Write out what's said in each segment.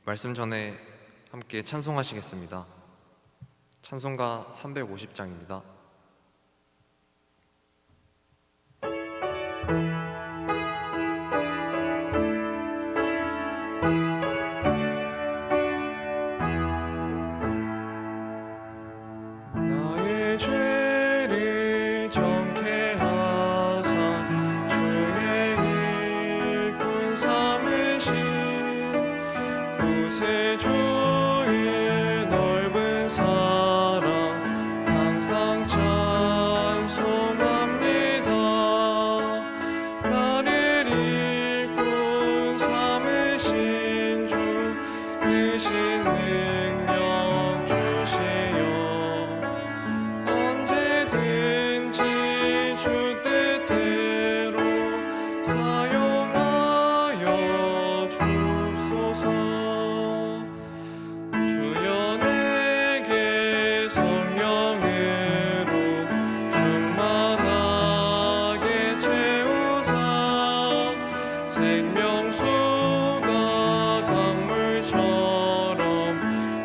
말씀 전에 함께 찬송하시겠습니다. 찬송가 350장입니다. 나의 죄를 정케 하사 주의 일꾼 삼으신 구세주의 넓은 사랑 항상 찬송합니다. 나를 일꾼 삼으신 주 크신 능력 주시어 언제든지 주 뜻대로 사용하여 주소서. 주여 내게 성령으로 충만하게 채우사 생명수가 강물처럼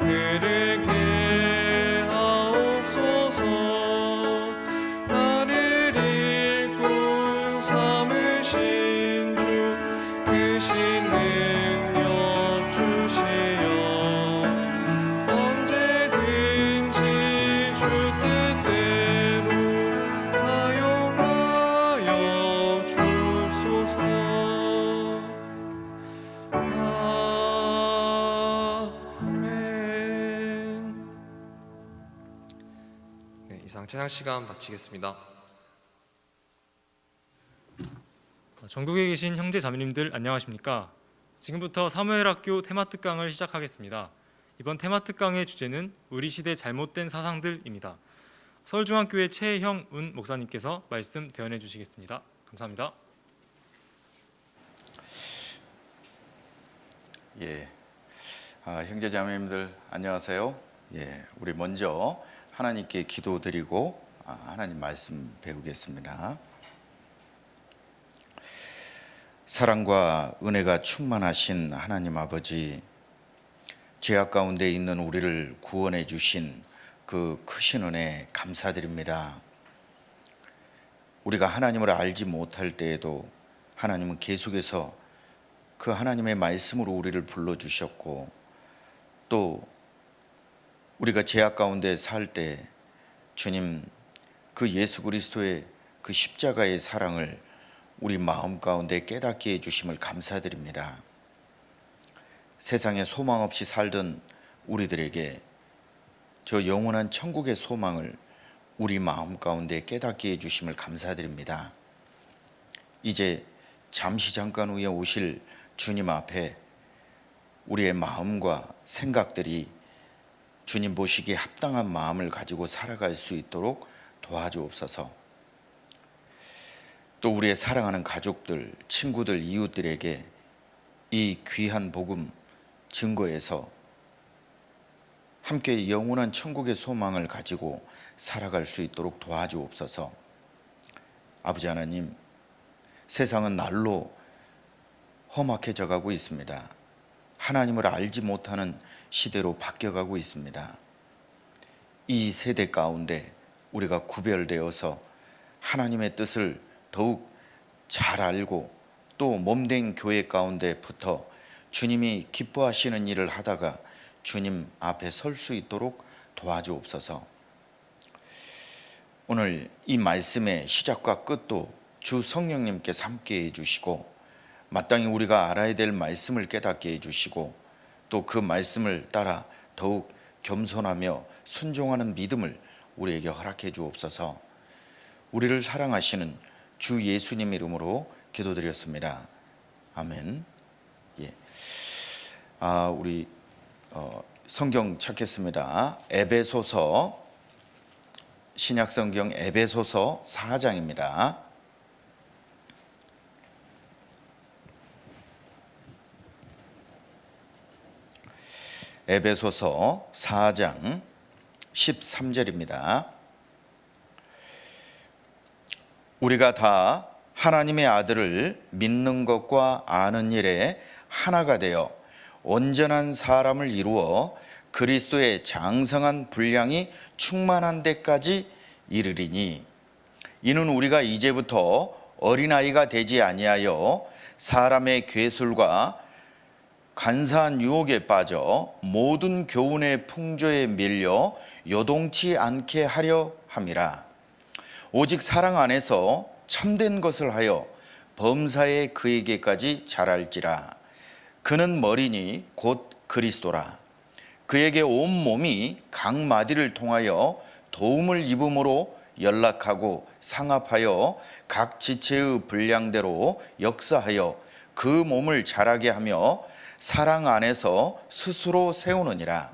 흐르게 하옵소서. 나를 일꾼 삼으신 주 크신 능력 주시어 언제든지 주 뜻대로 사용하여 주소서. 아멘. 네, 이상 찬양 시간 마치겠습니다. 전국에 계신 형제 자매님들 안녕하십니까? 지금부터 사무엘학교 테마특강을 시작하겠습니다. 이번 테마특강의 주제는 우리 시대 잘못된 사상들입니다. 서울중앙교회 최형운 목사님께서 말씀 대언해 주시겠습니다. 감사합니다. 형제 자매님들 안녕하세요. 우리 먼저 하나님께 기도드리고 하나님 말씀 배우겠습니다. 사랑과 은혜가 충만하신 하나님 아버지, 죄악 가운데 있는 우리를 구원해 주신 그 크신 은혜 감사드립니다. 우리가 하나님을 알지 못할 때에도 하나님은 계속해서 그 하나님의 말씀으로 우리를 불러주셨고, 또 우리가 죄악 가운데 살 때 주님 그 예수 그리스도의 그 십자가의 사랑을 우리 마음 가운데 깨닫게 해주심을 감사드립니다. 세상에 소망 없이 살던 우리들에게 저 영원한 천국의 소망을 우리 마음 가운데 깨닫게 해주심을 감사드립니다. 이제 잠시 잠깐 후에 오실 주님 앞에 우리의 마음과 생각들이 주님 보시기에 합당한 마음을 가지고 살아갈 수 있도록 도와주옵소서. 또 우리의 사랑하는 가족들, 친구들, 이웃들에게 이 귀한 복음 증거해서 함께 영원한 천국의 소망을 가지고 살아갈 수 있도록 도와주옵소서. 아버지 하나님, 세상은 날로 험악해져 가고 있습니다. 하나님을 알지 못하는 시대로 바뀌어가고 있습니다. 이 세대 가운데 우리가 구별되어서 하나님의 뜻을 더욱 잘 알고 또 몸된 교회 가운데 붙어 주님이 기뻐하시는 일을 하다가 주님 앞에 설 수 있도록 도와주옵소서. 오늘 이 말씀의 시작과 끝도 주 성령님께서 함께 해주시고, 마땅히 우리가 알아야 될 말씀을 깨닫게 해주시고, 또 그 말씀을 따라 더욱 겸손하며 순종하는 믿음을 우리에게 허락해 주옵소서. 우리를 사랑하시는 주 예수님 이름으로 기도드렸습니다. 아멘. 우리 성경 찾겠습니다. 에베소서, 신약성경 에베소서 4장입니다. 에베소서 4장 13절입니다. 우리가 다 하나님의 아들을 믿는 것과 아는 일에 하나가 되어 온전한 사람을 이루어 그리스도의 장성한 분량이 충만한 데까지 이르리니 이는 우리가 이제부터 어린아이가 되지 아니하여 사람의 괴술과 간사한 유혹에 빠져 모든 교훈의 풍조에 밀려 요동치 않게 하려 함이라. 오직 사랑 안에서 참된 것을 하여 범사에 그에게까지 자랄지라. 그는 머리니 곧 그리스도라. 그에게 온 몸이 각 마디를 통하여 도움을 입음으로 연락하고 상합하여 각 지체의 분량대로 역사하여 그 몸을 자라게 하며 사랑 안에서 스스로 세우느니라.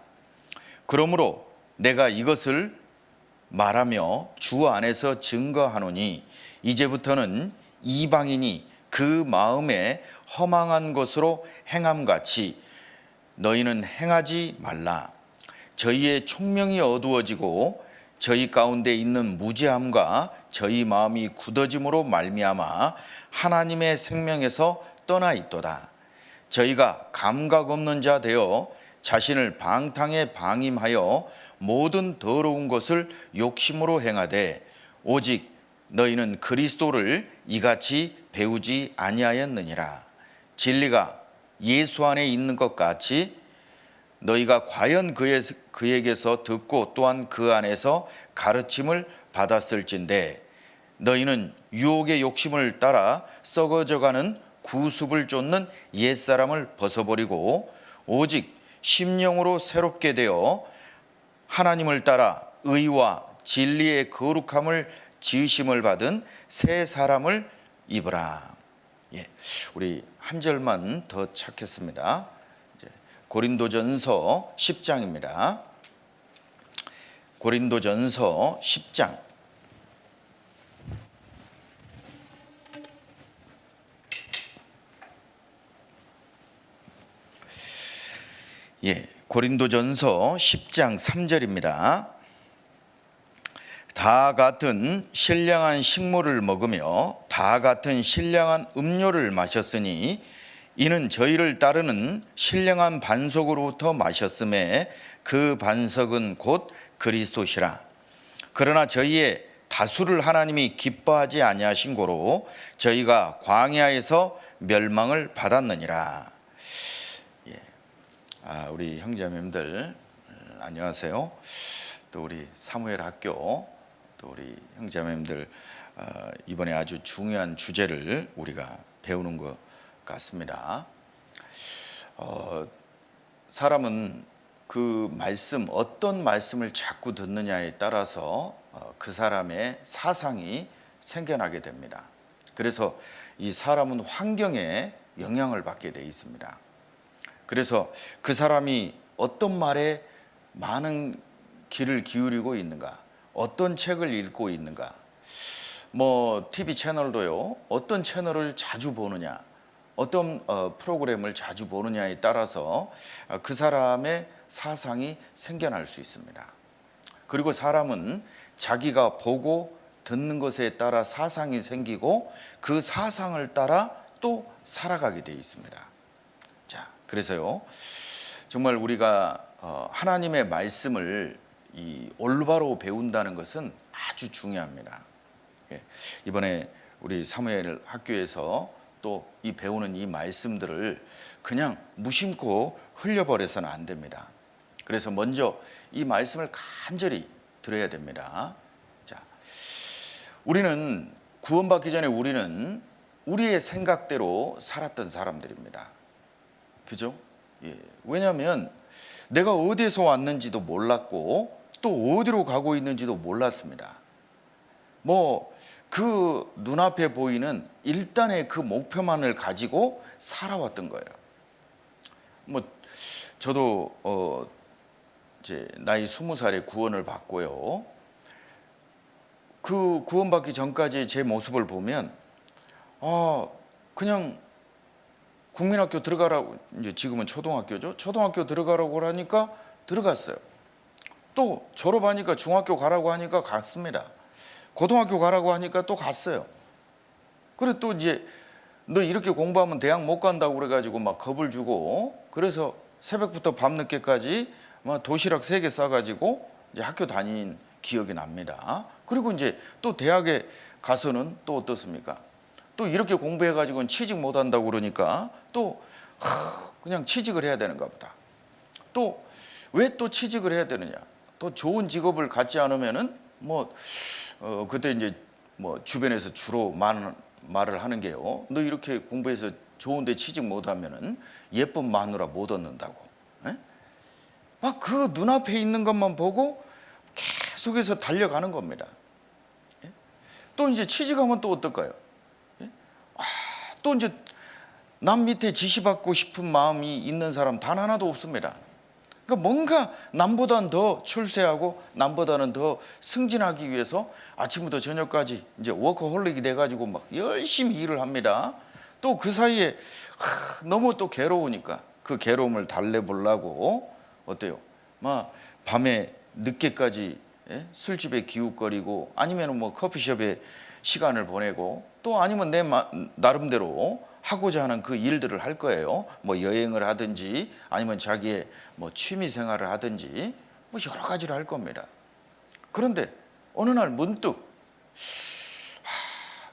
그러므로 내가 이것을 말하며 주 안에서 증거하노니 이제부터는 이방인이 그 마음에 허망한 것으로 행함같이 너희는 행하지 말라. 저희의 총명이 어두워지고 저희 가운데 있는 무지함과 저희 마음이 굳어짐으로 말미암아 하나님의 생명에서 떠나 있도다. 저희가 감각 없는 자 되어 자신을 방탕에 방임하여 모든 더러운 것을 욕심으로 행하되 오직 너희는 그리스도를 이같이 배우지 아니하였느니라. 진리가 예수 안에 있는 것 같이 너희가 과연 그에게서 듣고 또한 그 안에서 가르침을 받았을진데 너희는 유혹의 욕심을 따라 썩어져가는 구습을 쫓는 옛사람을 벗어버리고 오직 심령으로 새롭게 되어 하나님을 따라 의와 진리의 거룩함을 지으심을 받은 새 사람을 입으라. 우리 한 절만 더 찾겠습니다. 고린도전서 10장입니다. 고린도전서 10장. 고린도전서 10장 3절입니다. 다 같은 신령한 식물을 먹으며 다 같은 신령한 음료를 마셨으니 이는 저희를 따르는 신령한 반석으로부터 마셨음에 그 반석은 곧 그리스도시라. 그러나 저희의 다수를 하나님이 기뻐하지 아니하신 고로 저희가 광야에서 멸망을 받았느니라. 우리 형제자매님들 안녕하세요. 또 우리 사무엘 학교 또 우리 형제자매님들 이번에 아주 중요한 주제를 우리가 배우는 것 같습니다. 사람은 그 말씀, 어떤 말씀을 자꾸 듣느냐에 따라서 그 사람의 사상이 생겨나게 됩니다. 그래서 이 사람은 환경에 영향을 받게 돼 있습니다. 그래서 그 사람이 어떤 말에 많은 귀를 기울이고 있는가, 어떤 책을 읽고 있는가, TV 채널도요, 어떤 채널을 자주 보느냐, 어떤 프로그램을 자주 보느냐에 따라서 그 사람의 사상이 생겨날 수 있습니다. 그리고 사람은 자기가 보고 듣는 것에 따라 사상이 생기고 그 사상을 따라 또 살아가게 되어 있습니다. 그래서요, 정말 우리가 하나님의 말씀을 올바로 배운다는 것은 아주 중요합니다. 이번에 우리 사무엘 학교에서 또 이 배우는 이 말씀들을 그냥 무심코 흘려버려서는 안 됩니다. 그래서 먼저 이 말씀을 간절히 들어야 됩니다. 우리는 구원받기 전에 우리는 우리의 생각대로 살았던 사람들입니다. 그죠? 왜냐하면 내가 어디에서 왔는지도 몰랐고 또 어디로 가고 있는지도 몰랐습니다. 그 눈앞에 보이는 일단의 그 목표만을 가지고 살아왔던 거예요. 저도 이제 나이 20살에 구원을 받고요. 그 구원받기 전까지 제 모습을 보면 그냥 국민학교 들어가라고, 이제 지금은 초등학교죠. 초등학교 들어가라고 하니까 들어갔어요. 또 졸업하니까 중학교 가라고 하니까 갔습니다. 고등학교 가라고 하니까 또 갔어요. 그래 또 이제 너 이렇게 공부하면 대학 못 간다고 그래가지고 막 겁을 주고 그래서 새벽부터 밤늦게까지 뭐 도시락 3개 싸가지고 이제 학교 다닌 기억이 납니다. 그리고 이제 또 대학에 가서는 또 어떻습니까? 또 이렇게 공부해가지고는 취직 못한다고 그러니까 또 그냥 취직을 해야 되는가 보다. 또 왜 또 취직을 해야 되느냐? 또 좋은 직업을 갖지 않으면은 그때 이제 뭐 주변에서 주로 말을 하는 게요. 너 이렇게 공부해서 좋은데 취직 못하면은 예쁜 마누라 못 얻는다고. 막 그 눈앞에 있는 것만 보고 계속해서 달려가는 겁니다. 또 이제 취직하면 또 어떨까요? 또 이제 남 밑에 지시받고 싶은 마음이 있는 사람 단 하나도 없습니다. 그러니까 뭔가 남보다는 더 출세하고 남보다는 더 승진하기 위해서 아침부터 저녁까지 이제 워커홀릭이 돼가지고 막 열심히 일을 합니다. 또 그 사이에 너무 또 괴로우니까 그 괴로움을 달래보려고 어때요? 막 밤에 늦게까지 술집에 기웃거리고 아니면 뭐 커피숍에 시간을 보내고 또 아니면 내 나름대로 하고자 하는 그 일들을 할 거예요. 뭐 여행을 하든지 아니면 자기의 뭐 취미 생활을 하든지 뭐 여러 가지를 할 겁니다. 그런데 어느 날 문득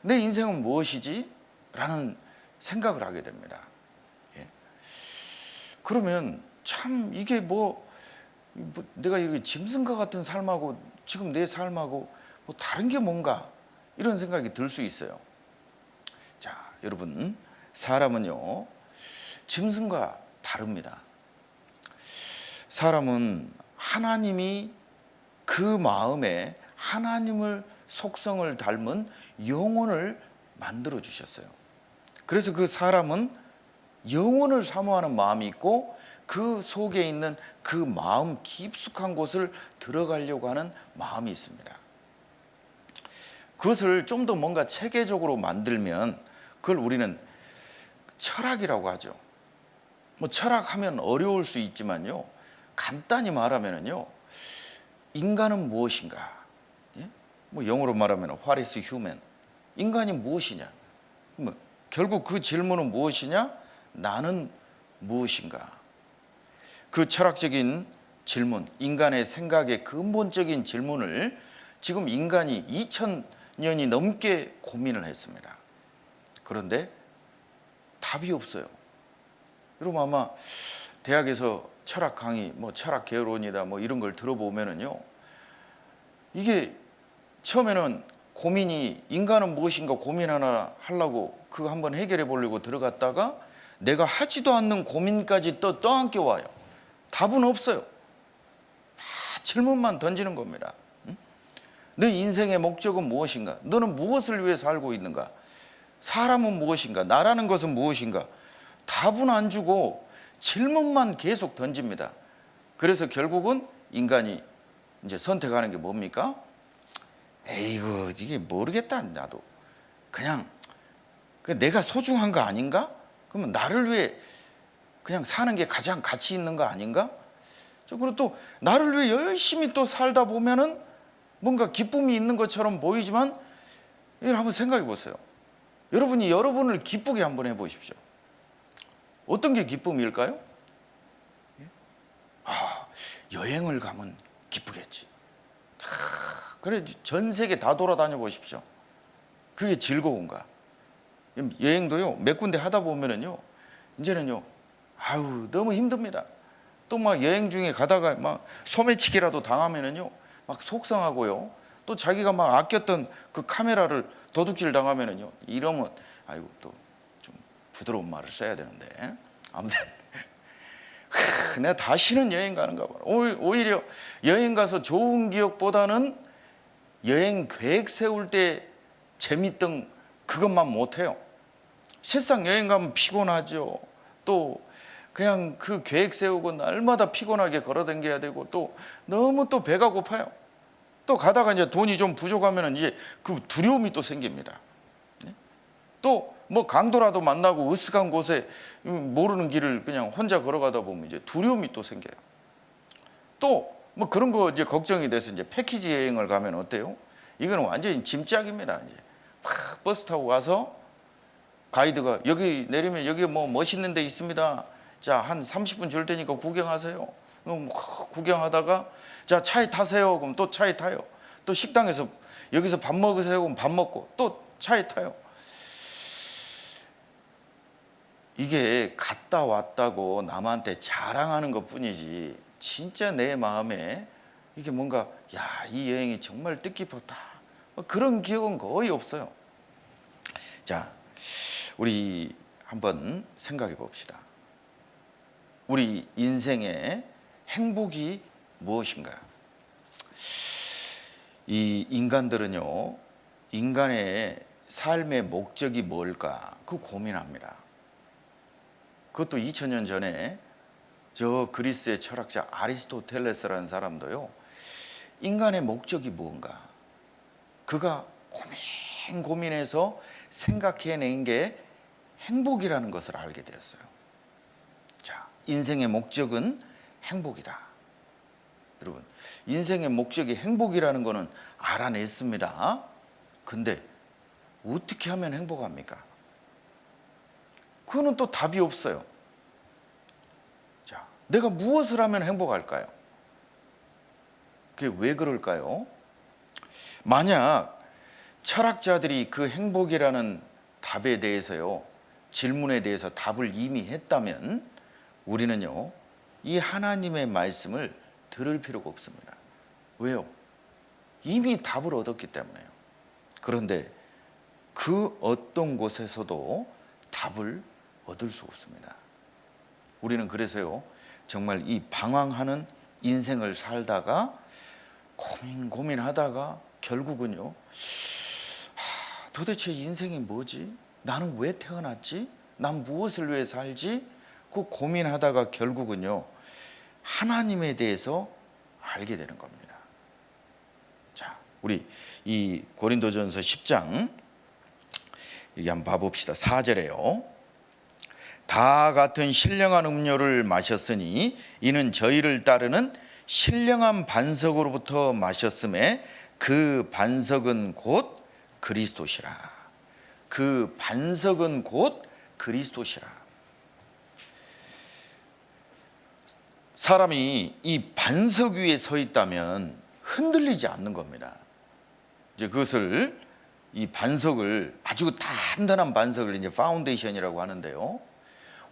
내 인생은 무엇이지? 라는 생각을 하게 됩니다. 그러면 참 이게 뭐 내가 이렇게 짐승과 같은 삶하고 지금 내 삶하고 뭐 다른 게 뭔가 이런 생각이 들 수 있어요. 자, 여러분, 사람은요 짐승과 다릅니다. 사람은 하나님이 그 마음에 하나님을 속성을 닮은 영혼을 만들어 주셨어요. 그래서 그 사람은 영혼을 사모하는 마음이 있고 그 속에 있는 그 마음 깊숙한 곳을 들어가려고 하는 마음이 있습니다. 그것을 좀 더 뭔가 체계적으로 만들면 그걸 우리는 철학이라고 하죠. 뭐 철학하면 어려울 수 있지만요, 간단히 말하면은요, 인간은 무엇인가? 뭐 영어로 말하면 What is human? 인간이 무엇이냐? 뭐 결국 그 질문은 무엇이냐? 나는 무엇인가? 그 철학적인 질문, 인간의 생각의 근본적인 질문을 지금 인간이 2000년이 넘게 고민을 했습니다. 그런데 답이 없어요. 여러분 아마 대학에서 철학 강의, 뭐 철학 개론이다 뭐 이런 걸 들어보면은요, 이게 처음에는 고민이 인간은 무엇인가 고민 하나 하려고 그거 한번 해결해 보려고 들어갔다가 내가 하지도 않는 고민까지 또 떠안겨 와요. 답은 없어요. 질문만 던지는 겁니다. 내 인생의 목적은 무엇인가? 너는 무엇을 위해 살고 있는가? 사람은 무엇인가? 나라는 것은 무엇인가? 답은 안 주고 질문만 계속 던집니다. 그래서 결국은 인간이 이제 선택하는 게 뭡니까? 에이구, 이게 모르겠다. 나도 그냥 내가 소중한 거 아닌가? 그러면 나를 위해 그냥 사는 게 가장 가치 있는 거 아닌가? 그리고 또 나를 위해 열심히 또 살다 보면은 뭔가 기쁨이 있는 것처럼 보이지만 이걸 한번 생각해 보세요. 여러분이 여러분을 기쁘게 한번 해보십시오. 어떤 게 기쁨일까요? 여행을 가면 기쁘겠지. 그래 전 세계 다 돌아다녀 보십시오. 그게 즐거운가? 여행도요 몇 군데 하다 보면은요 이제는요 너무 힘듭니다. 또 막 여행 중에 가다가 막 소매치기라도 당하면은요 막 속상하고요. 또 자기가 막 아꼈던 그 카메라를 도둑질 당하면은요 이러면 또 좀 부드러운 말을 써야 되는데 아무튼 내가 다시는 여행 가는가 봐. 오히려 여행 가서 좋은 기억보다는 여행 계획 세울 때 재밌던 그것만 못해요. 실상 여행 가면 피곤하죠. 또 그냥 그 계획 세우고 날마다 피곤하게 걸어다녀야 되고 또 너무 또 배가 고파요. 또 가다가 이제 돈이 좀 부족하면 이제 그 두려움이 또 생깁니다. 또 뭐 강도라도 만나고 으슥한 곳에 모르는 길을 그냥 혼자 걸어가다 보면 이제 두려움이 또 생겨요. 또 뭐 그런 거 이제 걱정이 돼서 이제 패키지 여행을 가면 어때요? 이거는 완전히 짐짝입니다. 이제 막 버스 타고 가서 가이드가 여기 내리면 여기 뭐 멋있는 데 있습니다. 자, 한 30분 줄 테니까 구경하세요. 구경하다가 자, 차에 타세요. 그럼 또 차에 타요. 또 식당에서 여기서 밥 먹으세요. 그럼 밥 먹고 또 차에 타요. 이게 갔다 왔다고 남한테 자랑하는 것뿐이지 진짜 내 마음에 이게 뭔가 야, 이 여행이 정말 뜻깊었다, 그런 기억은 거의 없어요. 자, 우리 한번 생각해 봅시다. 우리 인생의 행복이 무엇인가? 이 인간들은요, 인간의 삶의 목적이 뭘까? 그 고민합니다. 그것도 2000년 전에 저 그리스의 철학자 아리스토텔레스라는 사람도요, 인간의 목적이 뭔가 그가 고민해서 생각해낸 게 행복이라는 것을 알게 되었어요. 자, 인생의 목적은 행복이다. 여러분, 인생의 목적이 행복이라는 거는 알아냈습니다. 근데 어떻게 하면 행복합니까? 그거는 또 답이 없어요. 자, 내가 무엇을 하면 행복할까요? 그게 왜 그럴까요? 만약 철학자들이 그 행복이라는 답에 대해서요, 질문에 대해서 답을 이미 했다면 우리는요, 이 하나님의 말씀을 들을 필요가 없습니다. 왜요? 이미 답을 얻었기 때문에요. 그런데 그 어떤 곳에서도 답을 얻을 수 없습니다. 우리는 그래서요, 정말 이 방황하는 인생을 살다가 고민하다가 결국은요, 도대체 인생이 뭐지? 나는 왜 태어났지? 난 무엇을 위해 살지? 그 고민하다가 결국은요, 하나님에 대해서 알게 되는 겁니다. 자, 우리 이 고린도전서 10장 여기 한번 봐봅시다. 4절에요. 다 같은 신령한 음료를 마셨으니 이는 저희를 따르는 신령한 반석으로부터 마셨음에 그 반석은 곧 그리스도시라. 그 반석은 곧 그리스도시라. 사람이 이 반석 위에 서 있다면 흔들리지 않는 겁니다. 이제 그것을, 이 반석을, 아주 단단한 반석을 이제 파운데이션이라고 하는데요,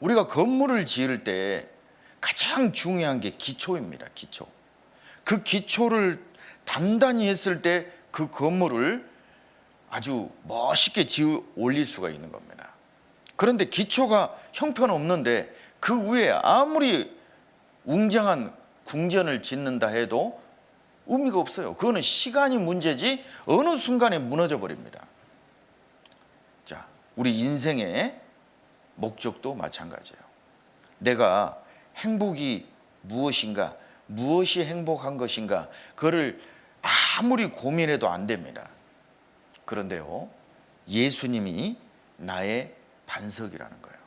우리가 건물을 지을 때 가장 중요한 게 기초입니다. 기초. 그 기초를 단단히 했을 때 그 건물을 아주 멋있게 지어 올릴 수가 있는 겁니다. 그런데 기초가 형편없는데 그 위에 아무리 웅장한 궁전을 짓는다 해도 의미가 없어요. 그거는 시간이 문제지 어느 순간에 무너져 버립니다. 자, 우리 인생의 목적도 마찬가지예요. 내가 행복이 무엇인가, 무엇이 행복한 것인가, 그거를 아무리 고민해도 안 됩니다. 그런데요, 예수님이 나의 반석이라는 거예요.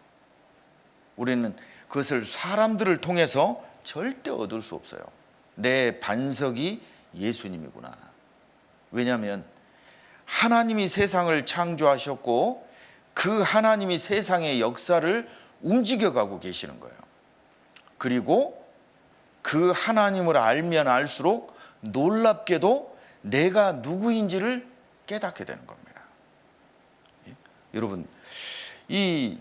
우리는 그것을 사람들을 통해서 절대 얻을 수 없어요. 내 반석이 예수님이구나. 왜냐하면 하나님이 세상을 창조하셨고 그 하나님이 세상의 역사를 움직여가고 계시는 거예요. 그리고 그 하나님을 알면 알수록 놀랍게도 내가 누구인지를 깨닫게 되는 겁니다. 여러분, 이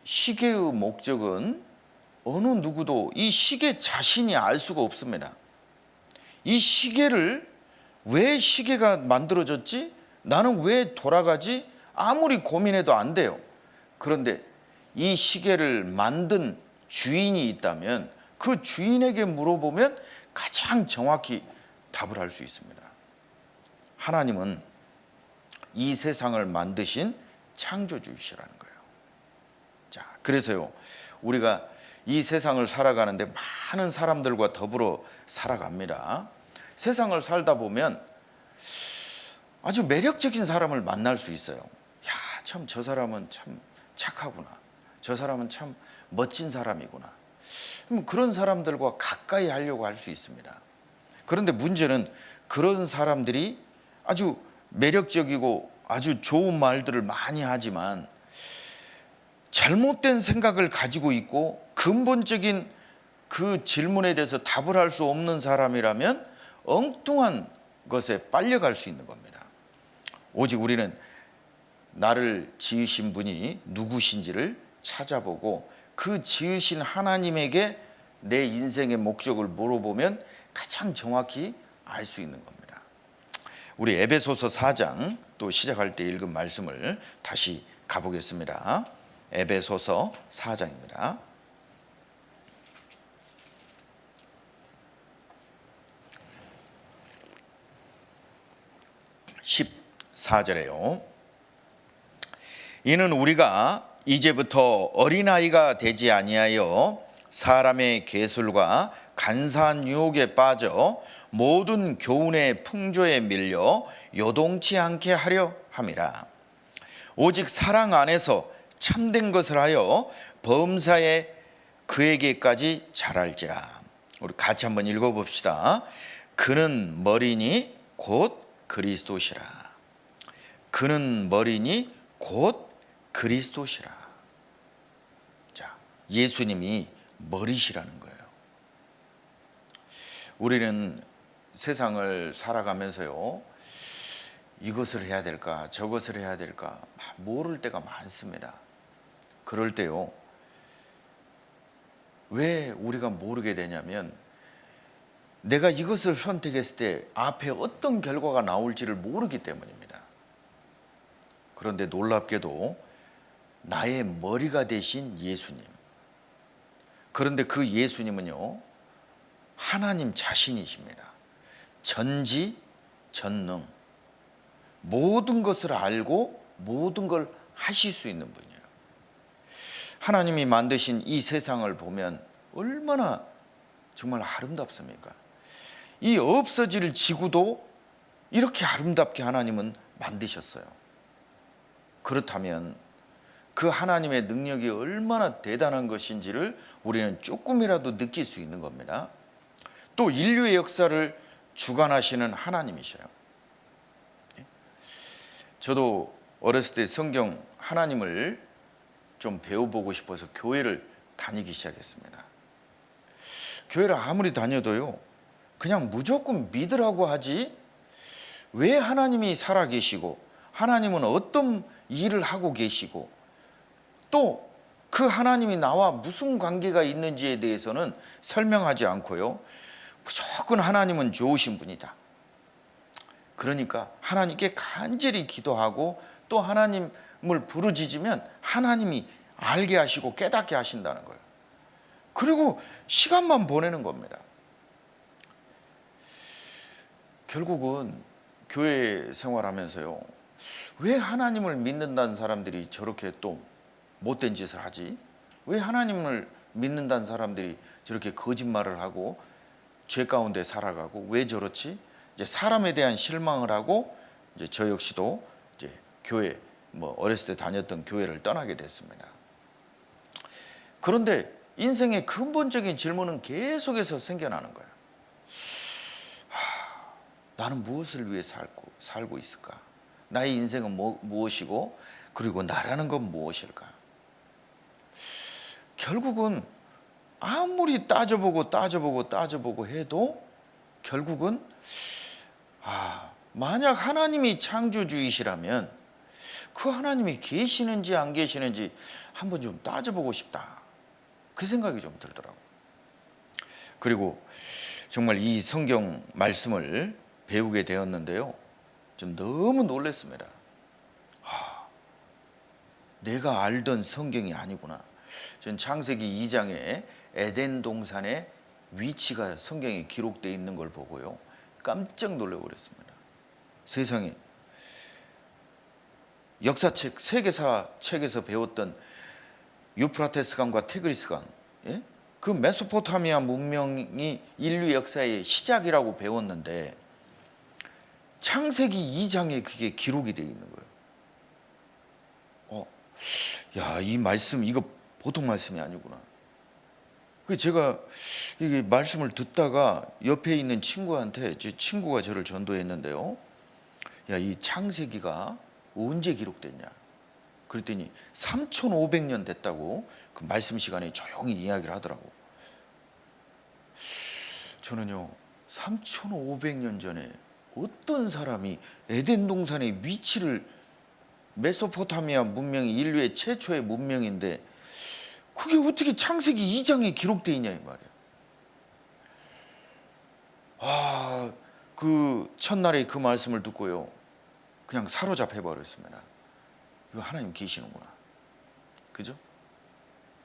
시계의 목적은 어느 누구도 이 시계 자신이 알 수가 없습니다. 이 시계를, 왜 시계가 만들어졌지? 나는 왜 돌아가지? 아무리 고민해도 안 돼요. 그런데 이 시계를 만든 주인이 있다면 그 주인에게 물어보면 가장 정확히 답을 할 수 있습니다. 하나님은 이 세상을 만드신 창조주이시라는 거예요. 자, 그래서요, 우리가 이 세상을 살아가는데 많은 사람들과 더불어 살아갑니다. 세상을 살다 보면 아주 매력적인 사람을 만날 수 있어요. 야, 참 저 사람은 참 착하구나. 저 사람은 참 멋진 사람이구나. 그런 사람들과 가까이 하려고 할 수 있습니다. 그런데 문제는 그런 사람들이 아주 매력적이고 아주 좋은 말들을 많이 하지만 잘못된 생각을 가지고 있고 근본적인 그 질문에 대해서 답을 할 수 없는 사람이라면 엉뚱한 것에 빨려갈 수 있는 겁니다. 오직 우리는 나를 지으신 분이 누구신지를 찾아보고 그 지으신 하나님에게 내 인생의 목적을 물어보면 가장 정확히 알 수 있는 겁니다. 우리 에베소서 4장 또 시작할 때 읽은 말씀을 다시 가보겠습니다. 에베소서 4장입니다. 14절에요. 이는 우리가 이제부터 어린아이가 되지 아니하여 사람의 계술과 간사한 유혹에 빠져 모든 교훈의 풍조에 밀려 요동치 않게 하려 함이라. 오직 사랑 안에서 참된 것을 하여 범사에 그에게까지 자랄지라. 우리 같이 한번 읽어봅시다. 그는 머리니 곧 그리스도시라. 그는 머리니 곧 그리스도시라. 자, 예수님이 머리시라는 거예요. 우리는 세상을 살아가면서요, 이것을 해야 될까 저것을 해야 될까 모를 때가 많습니다. 그럴 때요, 왜 우리가 모르게 되냐면 내가 이것을 선택했을 때 앞에 어떤 결과가 나올지를 모르기 때문입니다. 그런데 놀랍게도 나의 머리가 되신 예수님, 그런데 그 예수님은요, 하나님 자신이십니다. 전지전능, 모든 것을 알고 모든 걸 하실 수 있는 분이에요. 하나님이 만드신 이 세상을 보면 얼마나 정말 아름답습니까? 이 없어질 지구도 이렇게 아름답게 하나님은 만드셨어요. 그렇다면 그 하나님의 능력이 얼마나 대단한 것인지를 우리는 조금이라도 느낄 수 있는 겁니다. 또 인류의 역사를 주관하시는 하나님이셔요. 저도 어렸을 때 성경 하나님을 좀 배워보고 싶어서 교회를 다니기 시작했습니다. 교회를 아무리 다녀도요, 그냥 무조건 믿으라고 하지 왜 하나님이 살아계시고 하나님은 어떤 일을 하고 계시고 또 그 하나님이 나와 무슨 관계가 있는지에 대해서는 설명하지 않고요, 무조건 하나님은 좋으신 분이다. 그러니까 하나님께 간절히 기도하고 또 하나님을 부르짖으면 하나님이 알게 하시고 깨닫게 하신다는 거예요. 그리고 시간만 보내는 겁니다. 결국은 교회 생활하면서요, 왜 하나님을 믿는다는 사람들이 저렇게 또 못된 짓을 하지? 왜 하나님을 믿는다는 사람들이 저렇게 거짓말을 하고 죄 가운데 살아가고 왜 저렇지? 이제 사람에 대한 실망을 하고 이제 저 역시도 이제 교회 어렸을 때 다녔던 교회를 떠나게 됐습니다. 그런데 인생의 근본적인 질문은 계속해서 생겨나는 거예요. 나는 무엇을 위해 살고 있을까? 나의 인생은 무엇이고 그리고 나라는 건 무엇일까? 결국은 아무리 따져보고 해도 결국은 만약 하나님이 창조주이시라면 그 하나님이 계시는지 안 계시는지 한번 좀 따져보고 싶다, 그 생각이 좀 들더라고요. 그리고 정말 이 성경 말씀을 배우게 되었는데요, 좀 너무 놀랐습니다. 내가 알던 성경이 아니구나. 전 창세기 2장에 에덴 동산의 위치가 성경에 기록되어 있는 걸 보고요, 깜짝 놀라버렸습니다. 세상에, 역사책, 세계사 책에서 배웠던 유프라테스 강과 티그리스 강, 그 메소포타미아 문명이 인류 역사의 시작이라고 배웠는데 창세기 2장에 그게 기록이 되어 있는 거예요. 이 말씀, 이거 보통 말씀이 아니구나. 그 제가 이게 말씀을 듣다가 옆에 있는 친구한테, 제 친구가 저를 전도했는데요, 이 창세기가 언제 기록됐냐? 그랬더니 3,500년 됐다고 그 말씀 시간에 조용히 이야기를 하더라고. 저는요, 3,500년 전에 어떤 사람이 에덴 동산의 위치를, 메소포타미아 문명이 인류의 최초의 문명인데 그게 어떻게 창세기 2장에 기록되어 있냐 이 말이야. 아, 그 첫날에 그 말씀을 듣고요, 그냥 사로잡혀 버렸습니다. 이거 하나님 계시는구나. 그죠?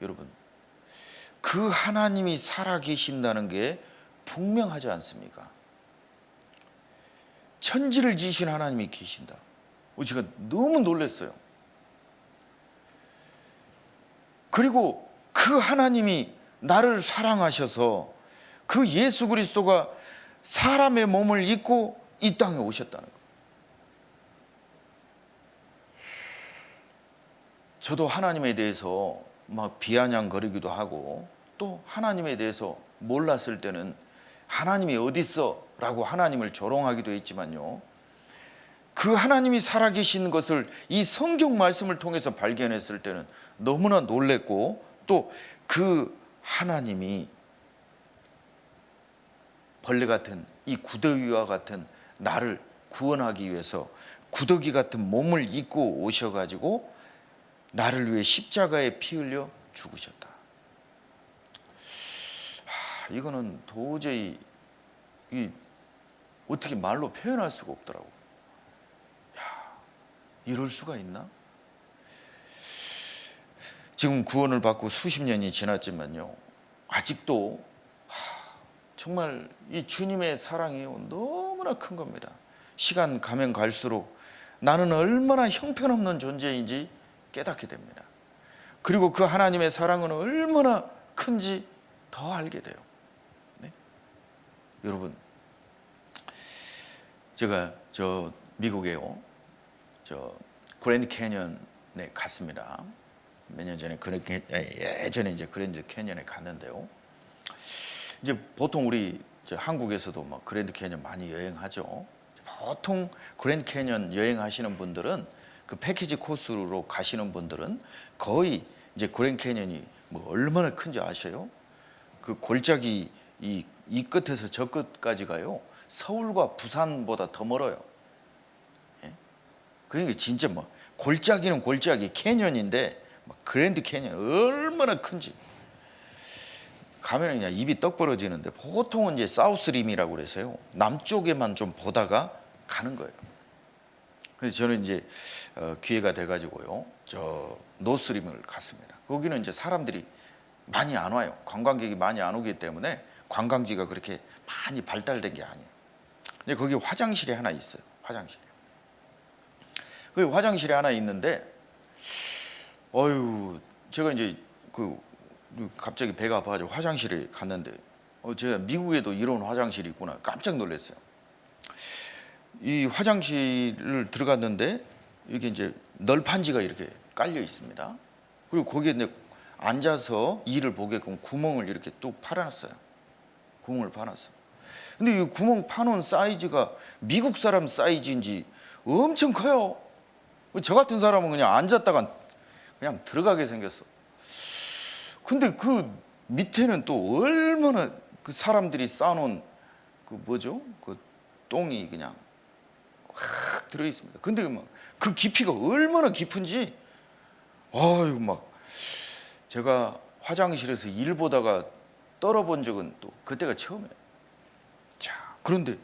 여러분, 그 하나님이 살아 계신다는 게 분명하지 않습니까? 천지를 지으신 하나님이 계신다. 제가 너무 놀랐어요. 그리고 그 하나님이 나를 사랑하셔서 그 예수 그리스도가 사람의 몸을 입고 이 땅에 오셨다는 거예요. 저도 하나님에 대해서 막 비아냥거리기도 하고, 또 하나님에 대해서 몰랐을 때는 하나님이 어디 있어? 라고 하나님을 조롱하기도 했지만요, 그 하나님이 살아계신 것을 이 성경 말씀을 통해서 발견했을 때는 너무나 놀랬고, 또 그 하나님이 벌레 같은 이 구더기와 같은 나를 구원하기 위해서 구더기 같은 몸을 입고 오셔가지고 나를 위해 십자가에 피 흘려 죽으셨다. 이거는 도저히 어떻게 말로 표현할 수가 없더라고. 이럴 수가 있나? 지금 구원을 받고 수십 년이 지났지만요, 아직도 정말 이 주님의 사랑이 너무나 큰 겁니다. 시간 가면 갈수록 나는 얼마나 형편없는 존재인지 깨닫게 됩니다. 그리고 그 하나님의 사랑은 얼마나 큰지 더 알게 돼요. 네? 여러분, 제가 미국에요, 그랜드 캐년에 갔습니다. 몇 년 전에 예전에 이제 그랜드 캐년에 갔는데요. 이제 보통 우리 한국에서도 막 그랜드 캐년 많이 여행하죠. 보통 그랜드 캐년 여행하시는 분들은, 그 패키지 코스로 가시는 분들은 거의 이제 그랜드 캐년이 뭐 얼마나 큰지 아셔요? 그 골짜기 이 끝에서 저 끝까지 가요, 서울과 부산보다 더 멀어요. 예? 그러니까 진짜 뭐 골짜기는 골짜기 캐년인데 그랜드 캐년 얼마나 큰지 가면 그냥 입이 떡 벌어지는데, 보통은 이제 사우스림이라고 그래서요, 남쪽에만 좀 보다가 가는 거예요. 그래서 저는 이제 기회가 돼가지고요, 노스림을 갔습니다. 거기는 이제 사람들이 많이 안 와요. 관광객이 많이 안 오기 때문에 관광지가 그렇게 많이 발달된 게 아니에요. 근데 거기 화장실이 하나 있어요. 거기 화장실이 하나 있는데, 제가 이제 갑자기 배가 아파가지고 화장실에 갔는데, 제가 미국에도 이런 화장실이 있구나 깜짝 놀랐어요. 이 화장실을 들어갔는데 이게 이제 널판지가 이렇게 깔려 있습니다. 그리고 거기에 이제 앉아서 이를 보게끔 구멍을 이렇게 뚝 파놨어요. 구멍을 파놨어요. 근데 이 구멍 파놓은 사이즈가 미국 사람 사이즈인지 엄청 커요. 저 같은 사람은 그냥 앉았다가 그냥 들어가게 생겼어. 근데 그 밑에는 또 얼마나 그 사람들이 쌓아놓은 그 똥이 그냥 확 들어 있습니다. 근데 막 그 깊이가 얼마나 깊은지, 막 제가 화장실에서 일 보다가 떨어본 적은 또 그때가 처음이에요. 자, 그런데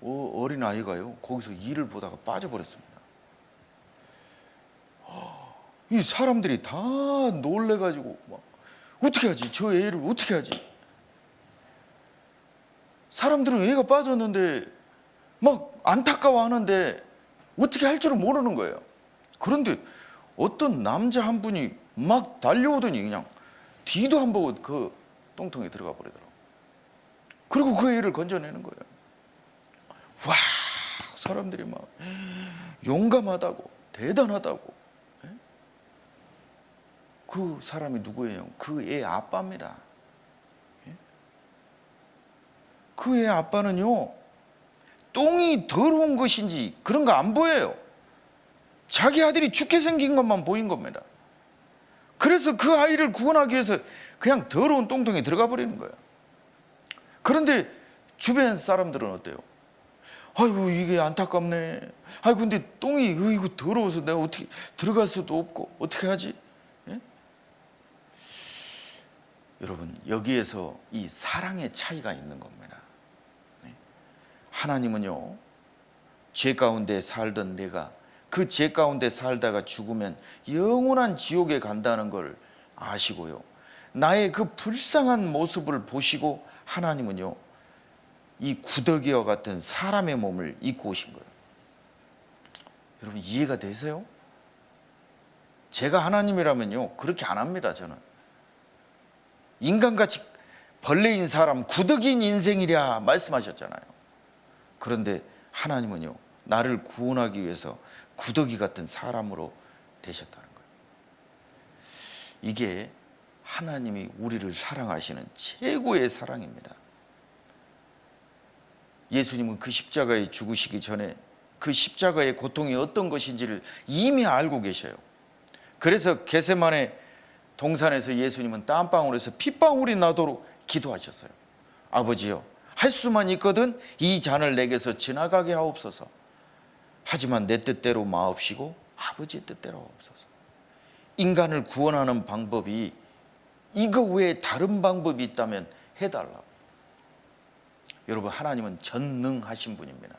어린 아이가요, 거기서 일을 보다가 빠져버렸습니다. 이 사람들이 다 놀래가지고 막 어떻게 하지? 저 애를 어떻게 하지? 사람들은 애가 빠졌는데 막 안타까워하는데 어떻게 할 줄은 모르는 거예요. 그런데 어떤 남자 한 분이 막 달려오더니 그냥 뒤도 안 보고 그 똥통에 들어가 버리더라고요. 그리고 그 애를 건져내는 거예요. 와, 사람들이 막 용감하다고, 대단하다고. 그 사람이 누구예요? 그 애 아빠입니다. 그 애 아빠는요, 똥이 더러운 것인지 그런 거 안 보여요. 자기 아들이 죽게 생긴 것만 보인 겁니다. 그래서 그 아이를 구원하기 위해서 그냥 더러운 똥통에 들어가 버리는 거예요. 그런데 주변 사람들은 어때요? 아이고 이게 안타깝네. 아이고 근데 똥이 이거 더러워서 내가 어떻게 들어갈 수도 없고 어떻게 하지? 예? 여러분 여기에서 이 사랑의 차이가 있는 겁니다. 네? 하나님은요 죄 가운데 살던 내가 그 죄 가운데 살다가 죽으면 영원한 지옥에 간다는 걸 아시고요, 나의 그 불쌍한 모습을 보시고 하나님은요 이 구더기와 같은 사람의 몸을 입고 오신 거예요. 여러분 이해가 되세요? 제가 하나님이라면요 그렇게 안 합니다. 저는 인간같이 벌레인 사람, 구더기인 인생이랴 말씀하셨잖아요. 그런데 하나님은요 나를 구원하기 위해서 구더기 같은 사람으로 되셨다는 거예요. 이게 하나님이 우리를 사랑하시는 최고의 사랑입니다. 예수님은 그 십자가에 죽으시기 전에 그 십자가의 고통이 어떤 것인지를 이미 알고 계셔요. 그래서 겟세마네 동산에서 예수님은 땀방울에서 핏방울이 나도록 기도하셨어요. 아버지요, 할 수만 있거든 이 잔을 내게서 지나가게 하옵소서. 하지만 내 뜻대로 마옵시고 아버지의 뜻대로 하옵소서. 인간을 구원하는 방법이 이거 외에 다른 방법이 있다면 해달라고. 여러분 하나님은 전능하신 분입니다.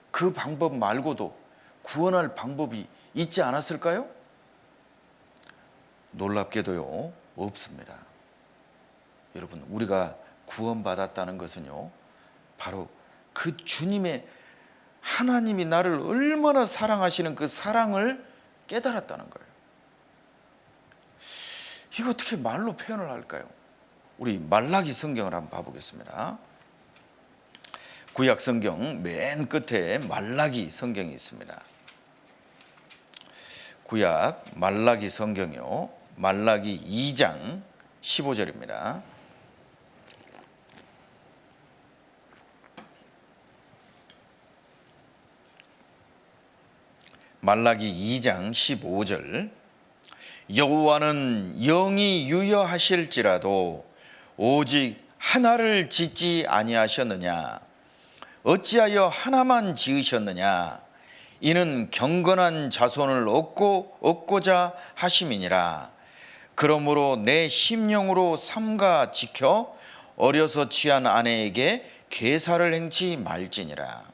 그 방법 말고도 구원할 방법이 있지 않았을까요? 놀랍게도요 없습니다. 여러분 우리가 구원받았다는 것은요 바로 그 주님의 하나님이 나를 얼마나 사랑하시는 그 사랑을 깨달았다는 거예요. 이거 어떻게 말로 표현을 할까요? 우리 말라기 성경을 한번 봐보겠습니다. 구약 성경 맨 끝에 말라기 성경이 있습니다. 구약 말라기 성경이요 말라기 2장 15절입니다. 말라기 2장 15절. 여호와는 영이 유여하실지라도 오직 하나를 짓지 아니하셨느냐? 어찌하여 하나만 지으셨느냐? 이는 경건한 자손을 얻고자 하심이니라. 그러므로 내 심령으로 삼가 지켜 어려서 취한 아내에게 계사를 행치 말지니라.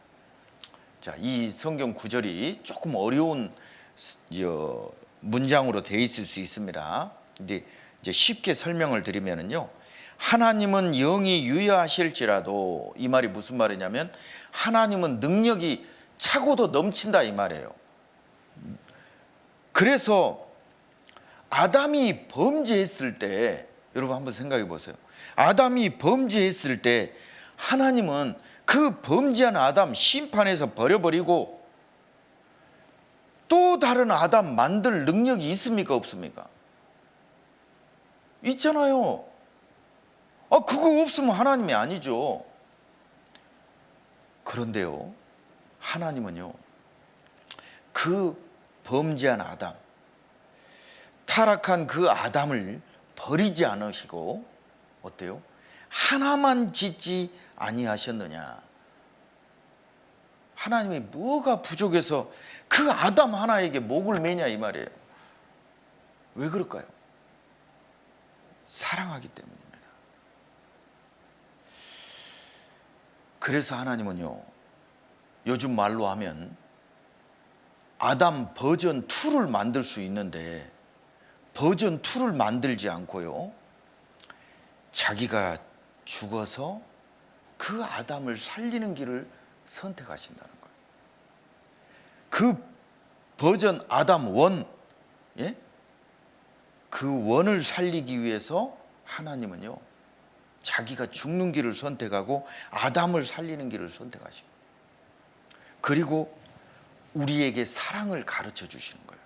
자, 이 성경 구절이 조금 어려운 문장으로 되어 있을 수 있습니다. 근데 이제 쉽게 설명을 드리면은요, 하나님은 영이 유여하실지라도, 이 말이 무슨 말이냐면 하나님은 능력이 차고도 넘친다 이 말이에요. 그래서 아담이 범죄했을 때, 여러분 한번 생각해 보세요. 아담이 범죄했을 때 하나님은 그 범죄한 아담 심판해서 버려버리고 또 다른 아담 만들 능력이 있습니까 없습니까? 있잖아요. 그거 없으면 하나님이 아니죠. 그런데요, 하나님은요 그 범죄한 아담, 타락한 그 아담을 버리지 않으시고 어때요? 하나만 짓지 아니하셨느냐? 하나님이 뭐가 부족해서 그 아담 하나에게 목을 매냐 이 말이에요. 왜 그럴까요? 사랑하기 때문입니다. 그래서 하나님은요, 요즘 말로 하면 아담 버전 2를 만들 수 있는데 버전 2를 만들지 않고요, 자기가 죽어서 그 아담을 살리는 길을 선택하신다는 거예요. 그 버전 아담 1, 예? 그 원을 살리기 위해서 하나님은요 자기가 죽는 길을 선택하고 아담을 살리는 길을 선택하시고, 그리고 우리에게 사랑을 가르쳐 주시는 거예요.